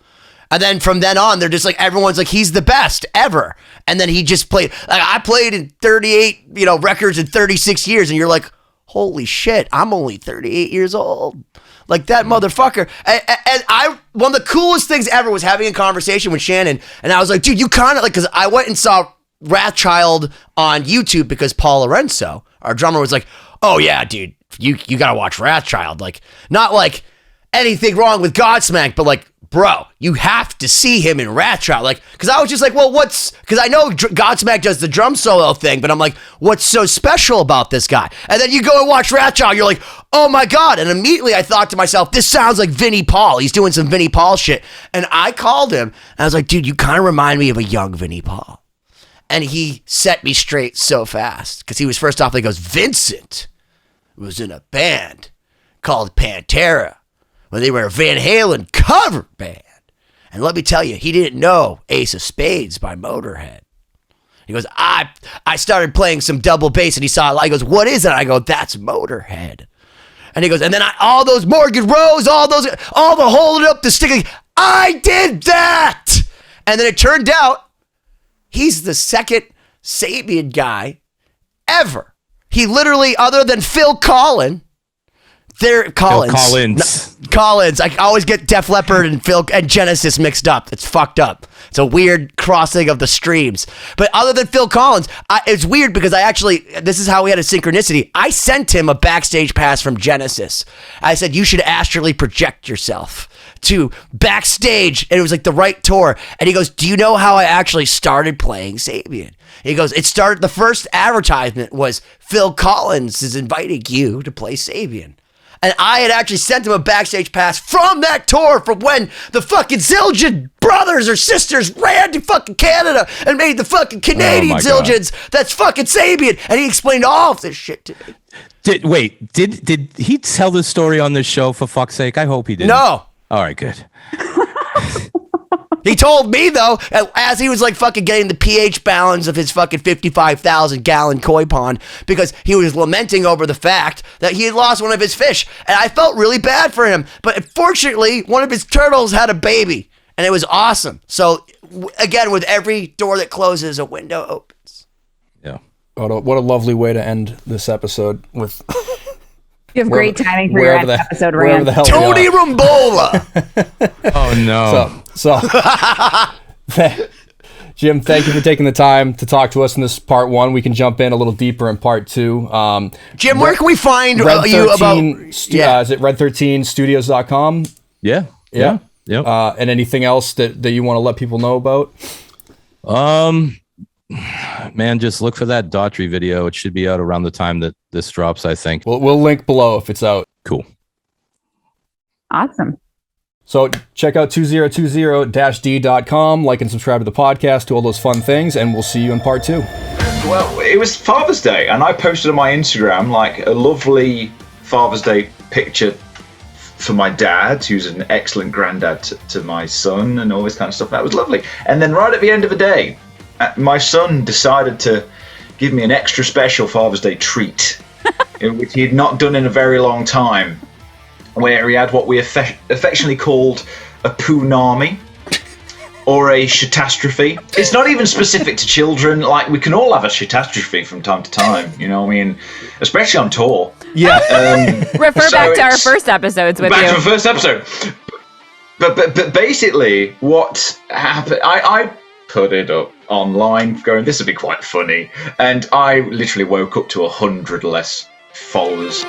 And then from then on, they're just like, everyone's like, he's the best ever. And then he just played, like I played in 38, records in 36 years. And you're like, holy shit, I'm only 38 years old. Like that motherfucker. And one of the coolest things ever was having a conversation with Shanon. And I was like, dude, you kind of like, because I went and saw Wrathchild on YouTube because Paul Lorenzo, our drummer, was like, oh yeah, dude, you got to watch Wrathchild. Like, not like anything wrong with Godsmack, but like, bro, you have to see him in Wrathchild. Like, because I was just like, well, because I know Godsmack does the drum solo thing, but I'm like, what's so special about this guy? And then you go and watch Wrathchild, you're like, oh my God. And immediately I thought to myself, this sounds like Vinnie Paul. He's doing some Vinnie Paul shit. And I called him and I was like, dude, you kind of remind me of a young Vinnie Paul. And he set me straight so fast. Because he was first off, he goes, Vincent was in a band called Pantera when they were a Van Halen cover band. And let me tell you, he didn't know Ace of Spades by Motorhead. He goes, I started playing some double bass, and he saw it. He goes, what is it? I go, that's Motorhead. And he goes, and then all those Morgan Rose, all the holding up the stick. I did that. And then it turned out he's the second Sabian guy ever. He literally, other than Phil Collins. Collins. I always get Def Leppard and Genesis mixed up. It's fucked up. It's a weird crossing of the streams. But other than Phil Collins, it's weird because this is how we had a synchronicity. I sent him a backstage pass from Genesis. I said, you should astrally project yourself to backstage, and it was like the right tour. And he goes, do you know how I actually started playing Sabian? He goes, the first advertisement was Phil Collins is inviting you to play Sabian. And I had actually sent him a backstage pass from that tour from when the fucking Zildjian brothers or sisters ran to fucking Canada and made the fucking Canadian Zildjians. That's fucking Sabian. And he explained all of this shit to me. Did he tell this story on this show, for fuck's sake? I hope he did. No. All right, good. He told me, though, as he was like fucking getting the pH balance of his fucking 55,000 gallon koi pond, because he was lamenting over the fact that he had lost one of his fish. And I felt really bad for him. But fortunately, one of his turtles had a baby, and it was awesome. So again, with every door that closes, a window opens. Yeah. What a lovely way to end this episode with. You have great timing for your episode, Rand. Tony Rambola. Oh no. So Jim, thank you for taking the time to talk to us in this part one. We can jump in a little deeper in part two. Jim, where can we find you about? Is it red13studios.com? Yeah. And anything else that you want to let people know about? Man, just look for that Daughtry video. It should be out around the time that this drops, I think. We'll link below if it's out. Cool. Awesome. So check out 2020-d.com, like and subscribe to the podcast, do all those fun things, and we'll see you in part two. Well, it was Father's Day, and I posted on my Instagram like a lovely Father's Day picture for my dad, who's an excellent granddad to my son, and all this kind of stuff. That was lovely. And then right at the end of the day, my son decided to give me an extra special Father's Day treat, which he had not done in a very long time, where he had what we affectionately called a poonami, or a catastrophe. It's not even specific to children. Like, we can all have a catastrophe from time to time, you know what I mean? Especially on tour. Yeah. Refer back to our first episodes with you. Back to the first episode. But basically, what happened, I put it up online going, this would be quite funny, and I literally woke up to 100 less followers.